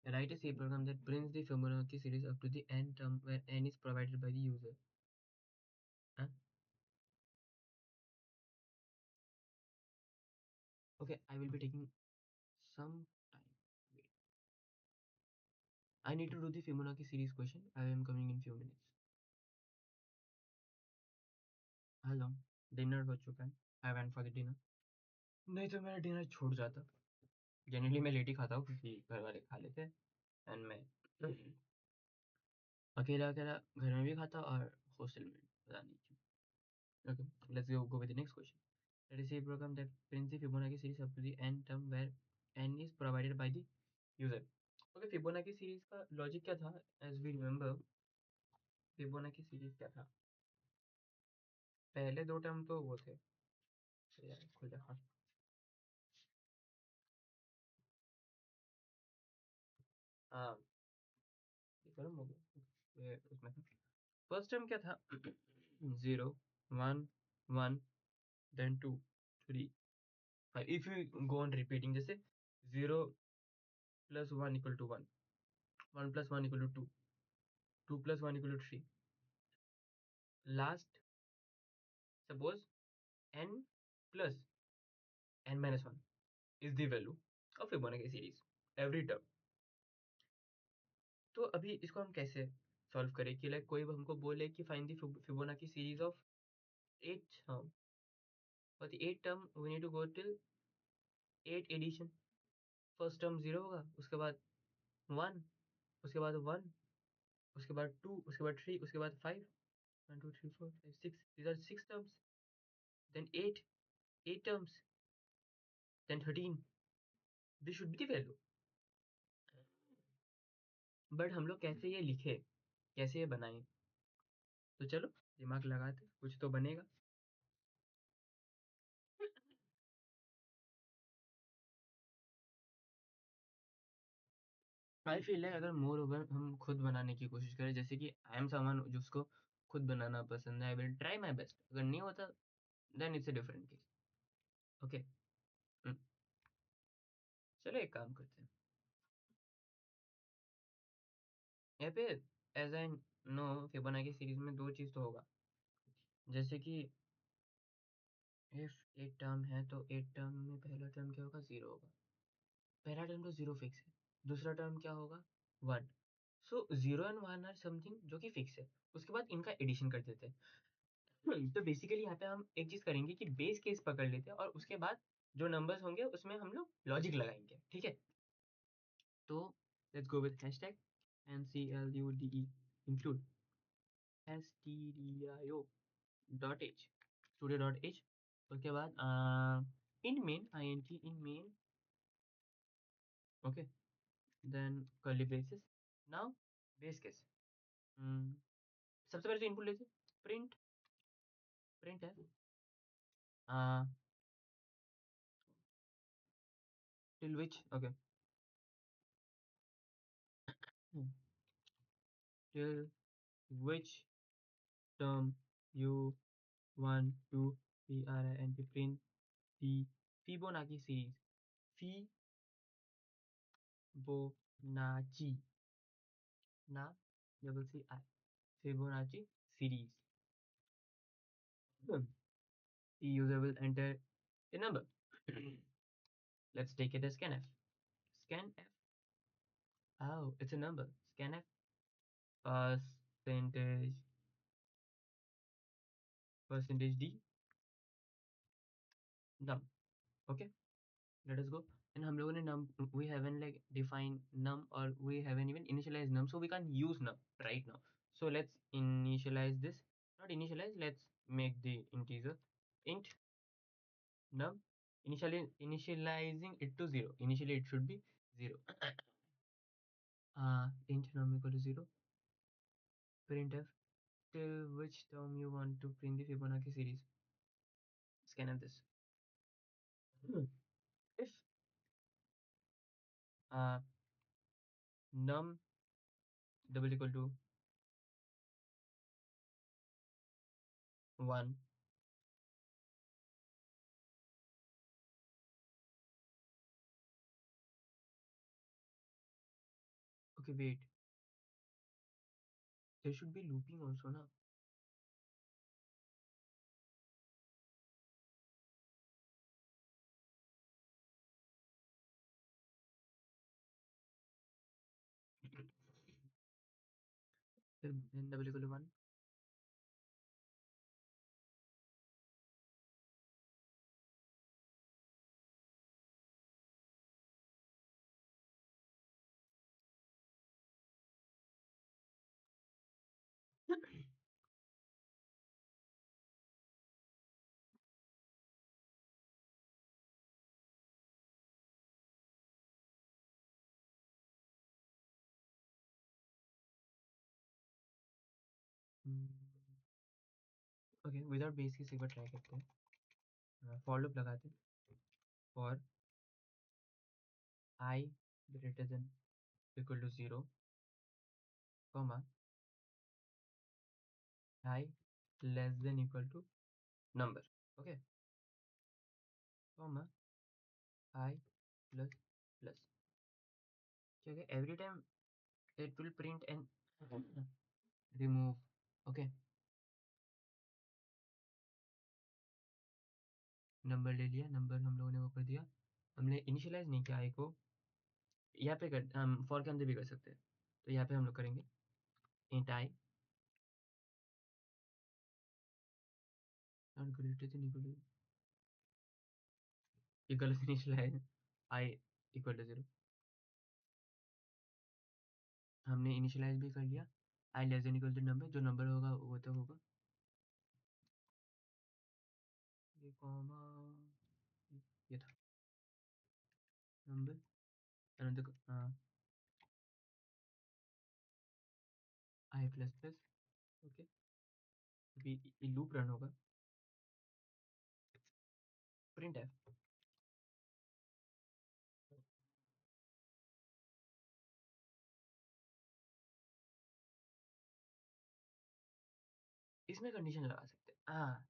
Write a C program that prints the Fibonacci series up to the n term where n is provided by the user. Huh? Okay, I will be taking some time. Wait. I need to do the Fibonacci series question. I am coming in few minutes. Hello dinner हो चुका है I went for the dinner नहीं तो मेरा dinner छूट जाता generally मैं late ही खाता हूँ क्योंकि घर वाले खा लेते हैं एंड मैं अकेला अकेला घर में भी खाता और हॉस्टल में पता नहीं क्यों okay let's go with the next question let us say a program that prints the Fibonacci series up to the n term where n is provided by the user okay Fibonacci series का logic क्या था as we remember Fibonacci series क्या था पहले दो term तो वो थे यार खुल जा हाँ हाँ ये करो ये उसमें था फर्स्ट टर्म क्या था 0 1 1 then 2 3 5 if you go on repeating जैसे 0 plus 1 equal to 1 1 plus 1 equal to 2 2 plus 1 equal to 3 last suppose n plus n minus 1 is the value of Fibonacci series every term तो अभी इसको हम कैसे solve करें कि लाइक कोई हमको बोले कि find the Fibonacci series of 8 term for the 8 term we need to go till 8 addition first term 0 होगा उसके बाद 1 उसके बाद 1 उसके बाद 2 उसके बाद 3 उसके बाद 5 1 2 3 4 5 6 these are 6 terms then 8 terms then 13 this should be the value but हम लोग कैसे ये लिखे कैसे ये बनाएं तो चलो दिमाग लगाते कुछ तो बनेगा आई फील है अगर मोर ओवर हम खुद बनाने की कोशिश करें जैसे कि आई एम समवन जिसको खुद बनाना पसंद है I will try my best अगर नहीं होता then it's a different case okay चलो एक काम करते हैं यहाँ पे as I know Fibonacci series में दो चीज तो होगा जैसे कि इफ एट टर्म है तो एट टर्म में पहला टर्म क्या होगा जीरो होगा पहला टर्म तो जीरो फिक्स है दूसरा टर्म क्या होगा one so zero and one are something जो कि फिक्स है उसके बाद इनका एडिशन कर देते हैं तो बेसिकली यहाँ पे हम एक चीज करेंगे कि बेस केस पकड़ लेते हैं और उसके बाद जो नंबर्स होंगे उसमें हम लोग लॉजिक लगाएंगे ठीक है तो let's go with hashtag NCLUDE include stdio dot H studio dot H उसके बाद इन main int in main okay then curly braces now base case सबसे पहले जो इनपुट लेते प्रिंट प्रिंट है till which okay till which term you want to print the Fibonacci series Fibonacci na double C I Fibonacci series the user will enter a number let's take it as scanf oh it's a number scanf percentage percentage d num okay, let us go. And हम लोगों ने num, we haven't like defined num, or we haven't even initialized num, so we can't use num right now. So let's initialize this, not initialize, let's make the integer int num, initializing it to 0. Initially it should be 0. Int num equal to 0, printf till which term you want to print the Fibonacci series. Scanf this. If uh, num double equal to 1, okay, wait, there should be looping also, na? फिर n double equal to 1. Okay, without base case एक बार try करते हैं। For loop लगाते हैं। For I greater than equal to 0, comma I less than equal to number. Okay, comma I plus plus. Okay, every time it will print and remove. Okay, number ले लिया, number हम लोगों ने वो कर दिया। हमने इनिशियलाइज नहीं किया आई को, यहाँ पे कर हम फॉर के अंदर भी कर सकते हैं। तो यहाँ पे हम लोग करेंगे int I not greater than equal to, ये गलत इनिशियलाइज, आई इक्वल टू 0। हमने इनिशियलाइज भी कर लिया। I less than equal to number, जो नंबर होगा वो तो होगा। ये कॉमा, ये था number, another I plus plus. Okay, अभी ये लूप रन होगा। प्रिंट है, इसमें कंडीशन लगा सकते हैं।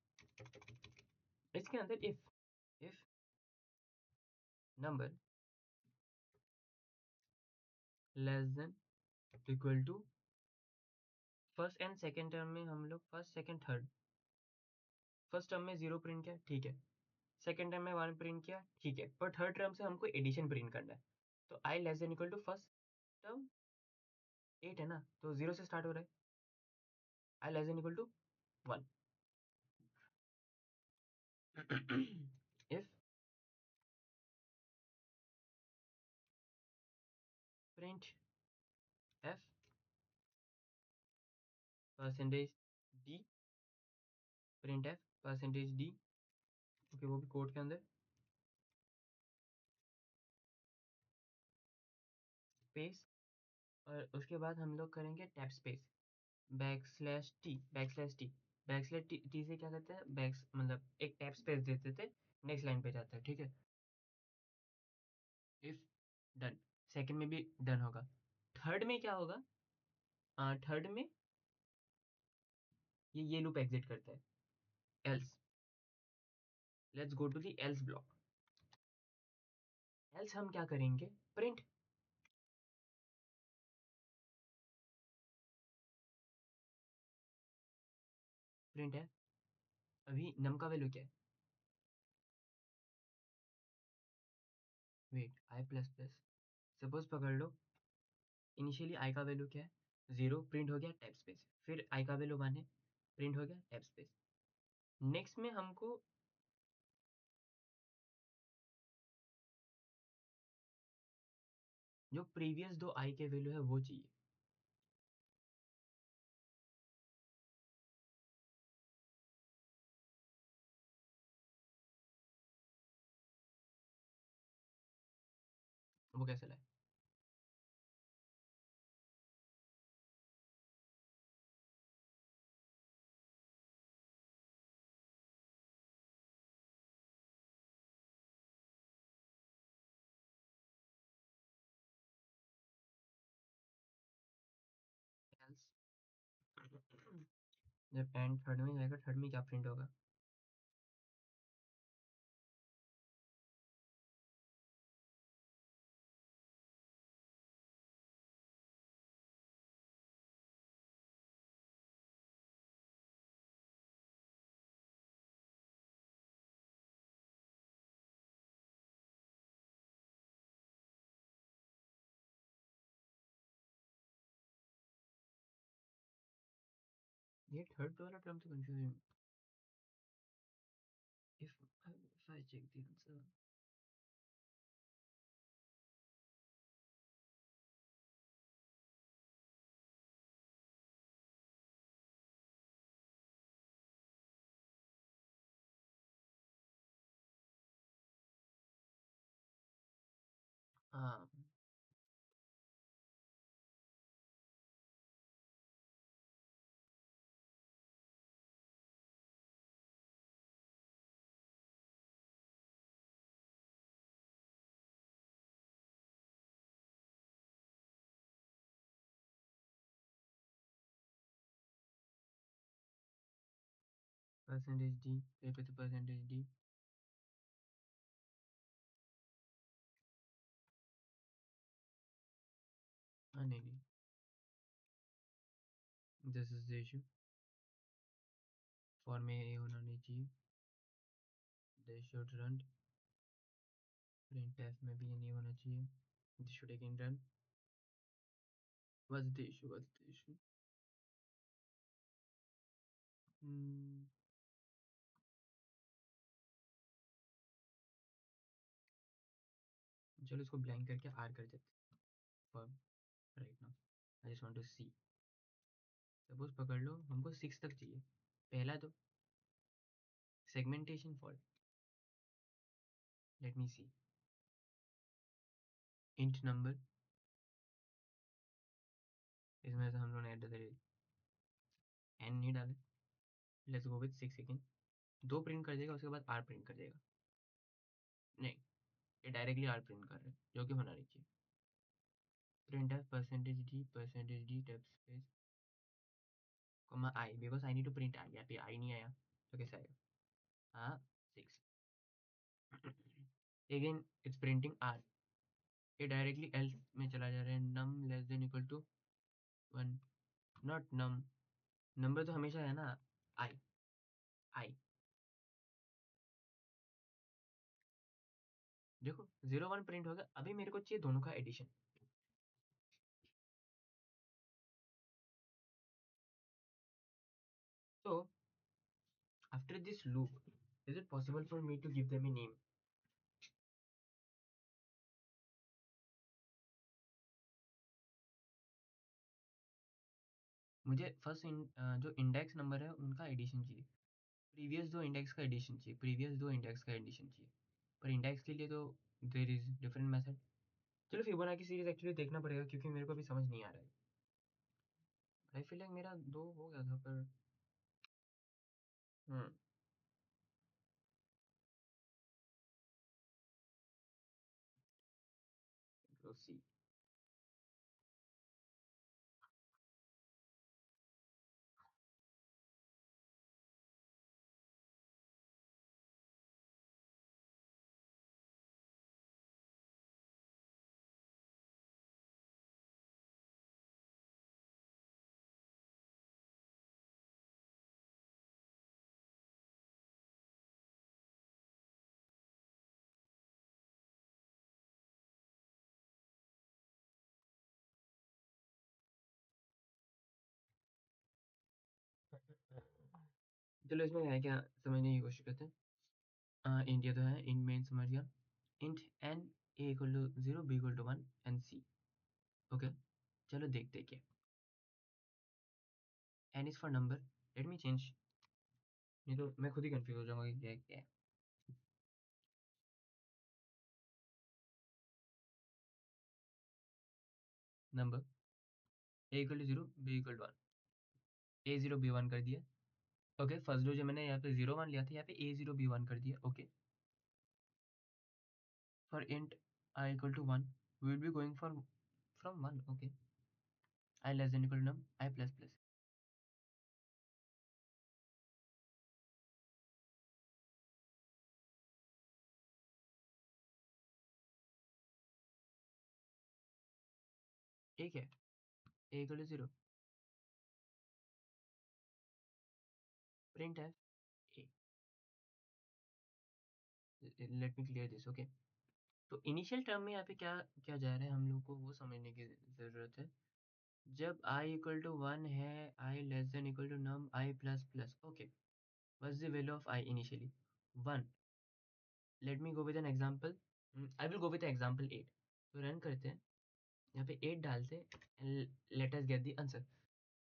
इसके अंदर if number less than equal to first and second term में हम लोग first second third, first term में 0 प्रिंट किया, ठीक है। सेकेंड टर्म में 1 प्रिंट किया, ठीक है। पर थर्ड टर्म से हमको एडिशन प्रिंट करना है। तो I less than equal to first term 8 है ना, तो 0 से स्टार्ट हो रहा है। I less than equal to 1। if print f percentage d, print f percentage d, okay, वो भी कोड के अंदर स्पेस, और उसके बाद हम लोग करेंगे tab space back slash T, back slash T. Back slash T, T से क्या करते हैं, बैक मतलब एक टैब स्पेस देते थे, नेक्स्ट लाइन पे जाता है, ठीक है। इफ डन, सेकंड में भी डन होगा। थर्ड में क्या होगा, थर्ड में ये लूप एग्जिट करता है। Else, let's go to the else block. Else हम क्या करेंगे, प्रिंट, प्रिंट है। अभी नम का वैल्यू क्या है, वेट, आई प्लस प्लस, सपोज पकड़ लो, इनिशियली आई का वैल्यू क्या है, 0, प्रिंट हो गया टैब स्पेस। फिर आई का वैल्यू 1 है, प्रिंट हो गया टैब स्पेस। नेक्स्ट में हमको जो प्रीवियस दो आई के वैल्यू है वो चाहिए। वो कैसे लाए? else जब एंड थर्ड में जाएगा, थर्ड में क्या प्रिंट होगा? ये थर्ड वाला टर्म तो confusing. If I check the answer, हाँ परसेंटेज डी, पे तो परसेंटेज डी। हाँ नहीं नहीं, this is the issue. For में ये होना नहीं चाहिए। They should run. Print F में भी ये नहीं होना चाहिए। This should again run. What's the issue, what's the issue? चलो इसको ब्लैंक करके आर कर देते for right now. I just want to see. Suppose पकड़ लो हमको 6 तक चाहिए। पहला तो सेगमेंटेशन फॉल्ट। लेट मी सी। इंट नंबर, इसमें से हम लोगों ने एट द रेट एन नहीं डाले। Let's go with 6 second. दो प्रिंट कर देगा, उसके बाद आर प्रिंट कर देगा। नहीं, ये डायरेक्टली आर प्रिंट कर रहे हैं, जो कि होना नहीं चाहिए। Print F percentage D tab space comma I, because I need to print I. यहाँ पे आई नहीं आया तो कैसे आएगा? हाँ, 6। Again it's printing R. ये डायरेक्टली एल्स में चला जा रहा है। Num less than equal to 1, not num. Number तो हमेशा है ना। आई, आई। देखो 0 1 प्रिंट हो गया। अभी मेरे को चाहिए दोनों का एडिशन। तो after this loop, is it possible for me to give them a name? मुझे फर्स्ट जो इंडेक्स नंबर है उनका एडिशन चाहिए। प्रीवियस दो इंडेक्स का एडिशन चाहिए। प्रीवियस दो इंडेक्स का एडिशन चाहिए। पर इंडेक्स के लिए तो देर इज डिफरेंट मेथड। चलो फिबोनाची सीरीज एक्चुअली देखना पड़ेगा, क्योंकि मेरे को अभी समझ नहीं आ रहा है। आई फील लाइक मेरा दो हो गया था पर। हम्म, सी। चलो इसमें है क्या, समझने की कोशिश करते हैं। इंडिया तो है, इन मेन समझ गया। Int N A equal to 0, B equal to 1 and C. Okay, चलो देखते क्या। N is for number, let me change, नहीं तो मैं खुद ही कंफ्यूज हो जाऊंगा कि क्या है क्या है। Number A equal to zero, B equal to one, A zero B one कर दिया। ओके, फर्स्ट रो जो मैंने यहाँ पे जीरो वन लिया था, यहाँ पे ए जीरो बी वन कर दिया। Okay, for int I equal to one, we will be going for from one. Okay, I less than equal to num I plus plus. ठीक है, A equal to zero, print है A. Let me clear this. Okay, तो initial term में यहाँ पे क्या क्या जा रहा है हम लोग को वो समझने की जरूरत है। जब i इक्वल टू वन है, i less than equal to num i plus plus. Okay, what's the value of i initially? One. Let me go with an example, I will go with example 8। तो run करते हैं, यहाँ पे 8 डालते हैं, let us get the answer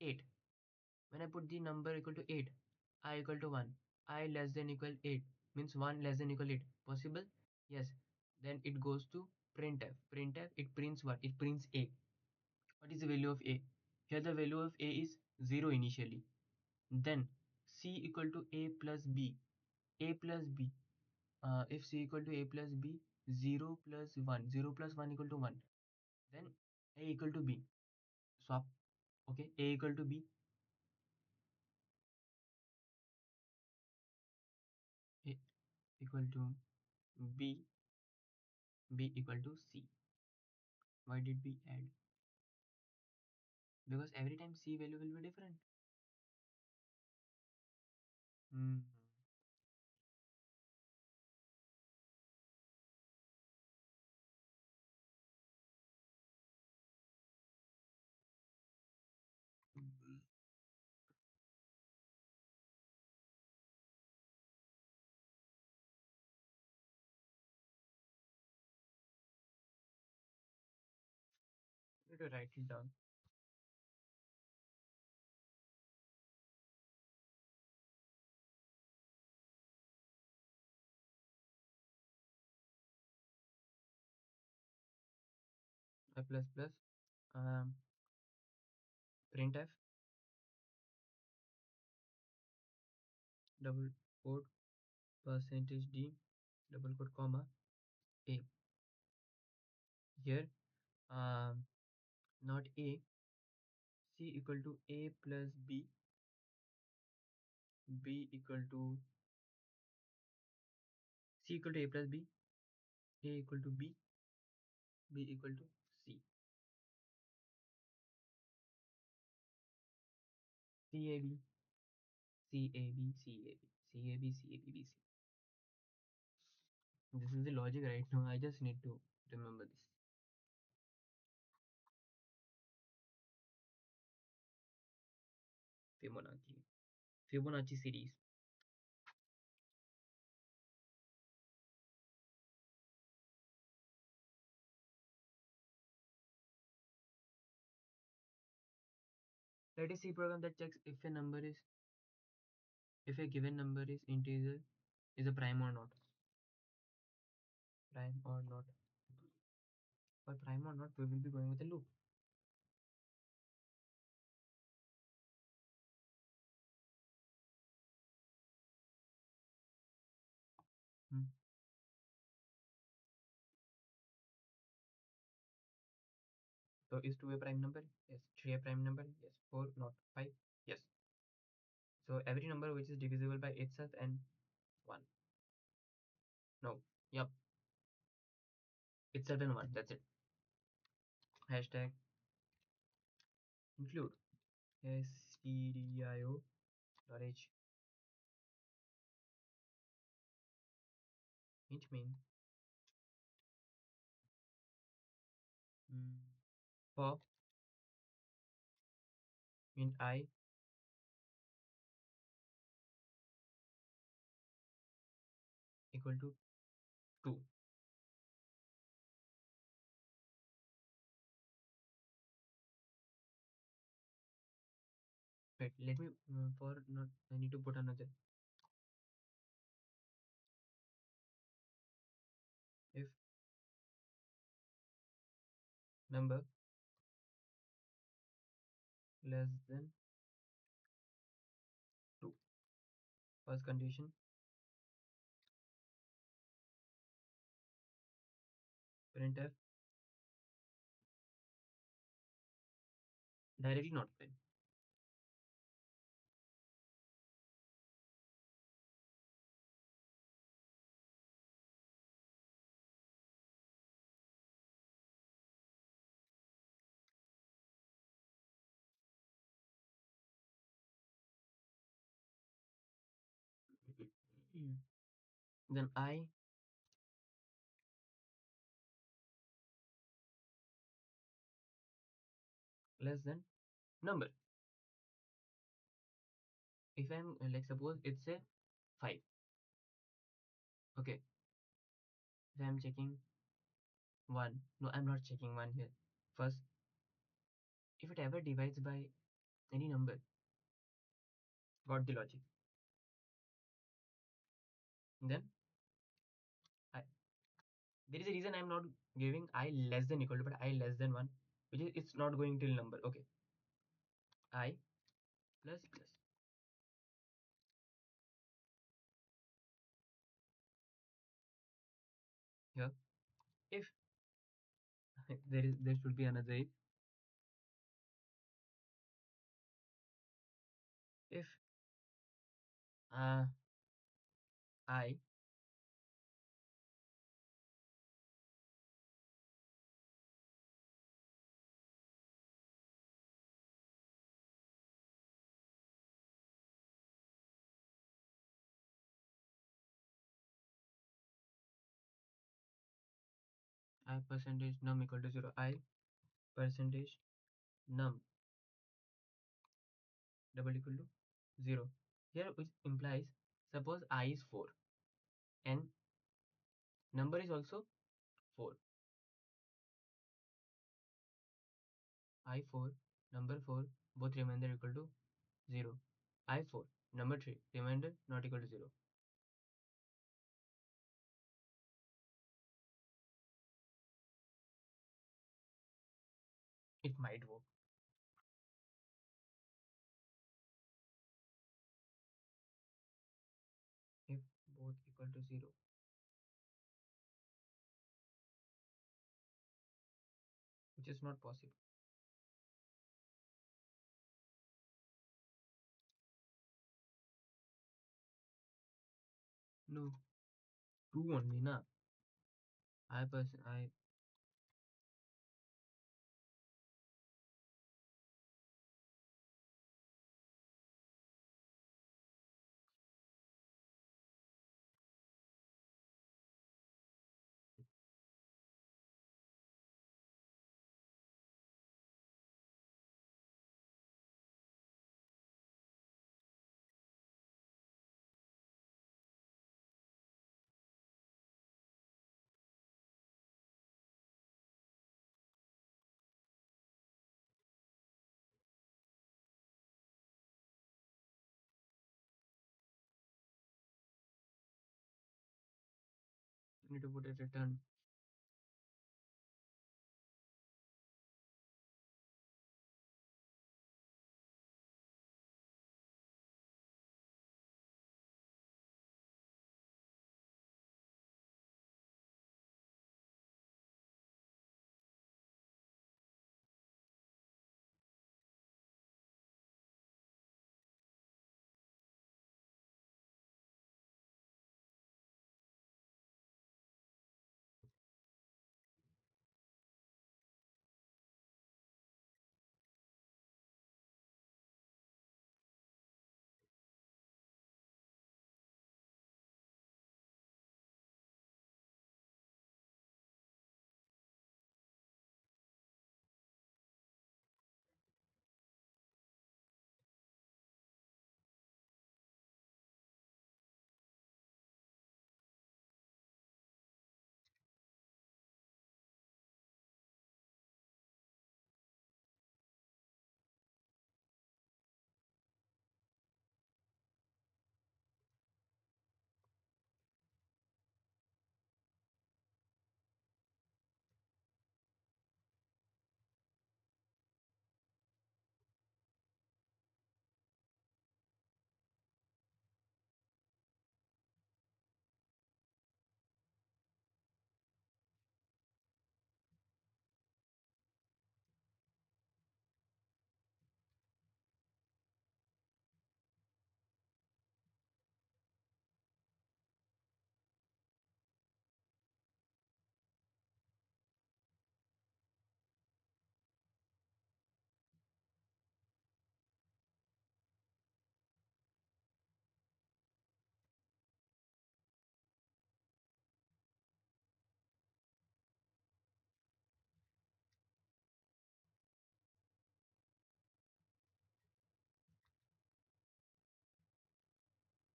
8। When I put the number equal to 8, I equal to 1, I less than equal 8, means 1 less than equal 8. Possible? Yes. Then it goes to printf. Printf, it prints what? It prints A. What is the value of A? Here the value of A is 0 initially. Then C equal to A plus B. A plus B. If C equal to A plus B, 0 plus 1. 0 plus 1 equal to 1. Then A equal to B. Swap. Okay, A equal to B. A equal to B. B equal to C. Why did we add? Because every time C value will be different. Hmm. Need to write it down. I plus plus um, printf double quote percentage d double quote comma a. Here not a, c equal to a plus b, b equal to c equal to a plus b, a equal to b, b equal to c. C a b, c a b, c a b, c a b, c a b, b c. This is the logic right now. I just need to remember this. Fibonacci. Fibonacci series. Let us see program that checks if a given number is integer, is a prime or not. Prime or not. For prime or not, we will be going with a loop. Hmm. So is 2 a prime number? Yes. 3 a prime number? Yes. 4 not. 5? Yes. So every number which is divisible by itself and 1. No. Yep. Itself and 1. That's it. Hashtag include stdio.h int main for int I equal to 2. Wait, let me for not. I need to put another. If number less than 2, first condition, printf directly not print. Then I less than number. If I'm like suppose it's a 5. Okay, if I'm checking 1, no, I'm not checking 1 here. First, if it ever divides by any number, got the logic. Then I, there is a reason I'm not giving I less than equal to, but I less than 1, which is it's not going till number. Okay, I plus plus here. If there should be another if uh, I I percentage num equal to 0, I percentage num double equal to 0 here, which implies suppose I is 4 and number is also 4. I4 number 4 both remainder equal to 0. I4 number 3 remainder not equal to 0. It might work if both equal to 0, which is not possible. No, 2 only na. I need to put a return.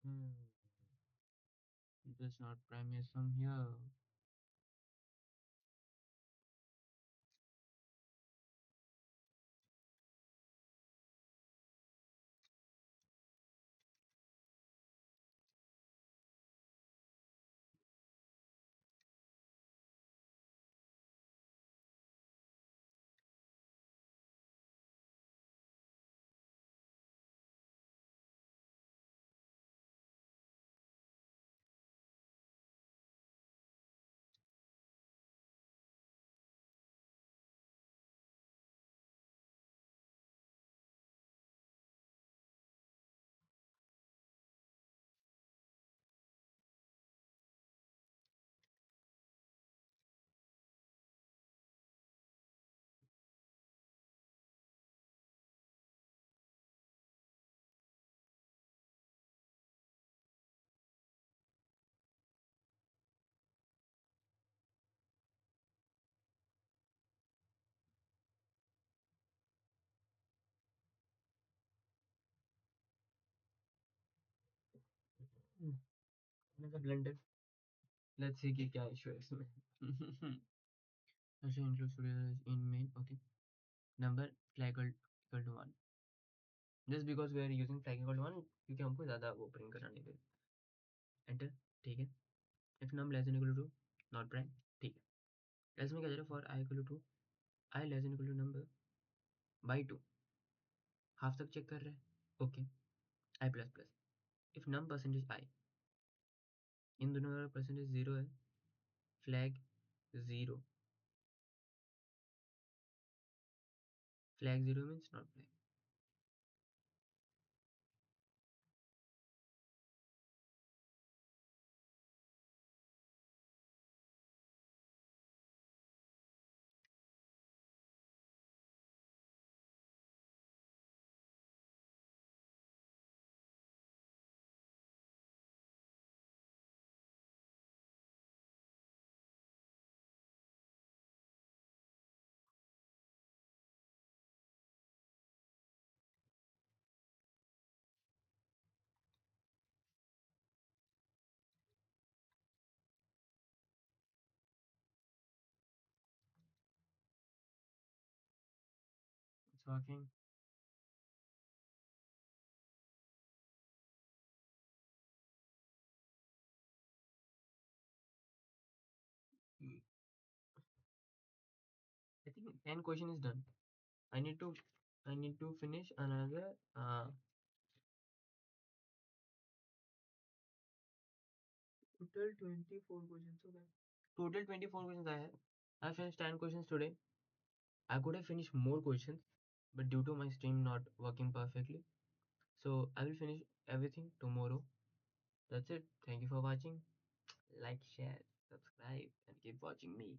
Hmm. Does not premise from here. Hmm. Another blended. Let's see कि क्या issue है इसमें. Also include studio in main. Okay. Number flag equal to one. Just because we are using flag equal to one क्योंकि हमको ज़्यादा वो print कराने के लिए. Enter. ठीक है. If num less than equal to 2, not prime. ठीक है. Else में क्या दे रहा है? For I equal to 2, I less than equal to number by 2. Half तक चेक कर रहे हैं. Okay. I plus plus. If num percentage I, इन दोनों का परसेंटेज जीरो है, flag zero. Flag zero means not flag. It's working. I think 10 question is done. I need to I need to finish another total 24 questions. Okay. Total 24 questions I have. I finished 10 questions today. I could have finished more questions, but due to my stream not working perfectly, so I will finish everything tomorrow. That's it. Thank you for watching. Like, share, subscribe, and keep watching me.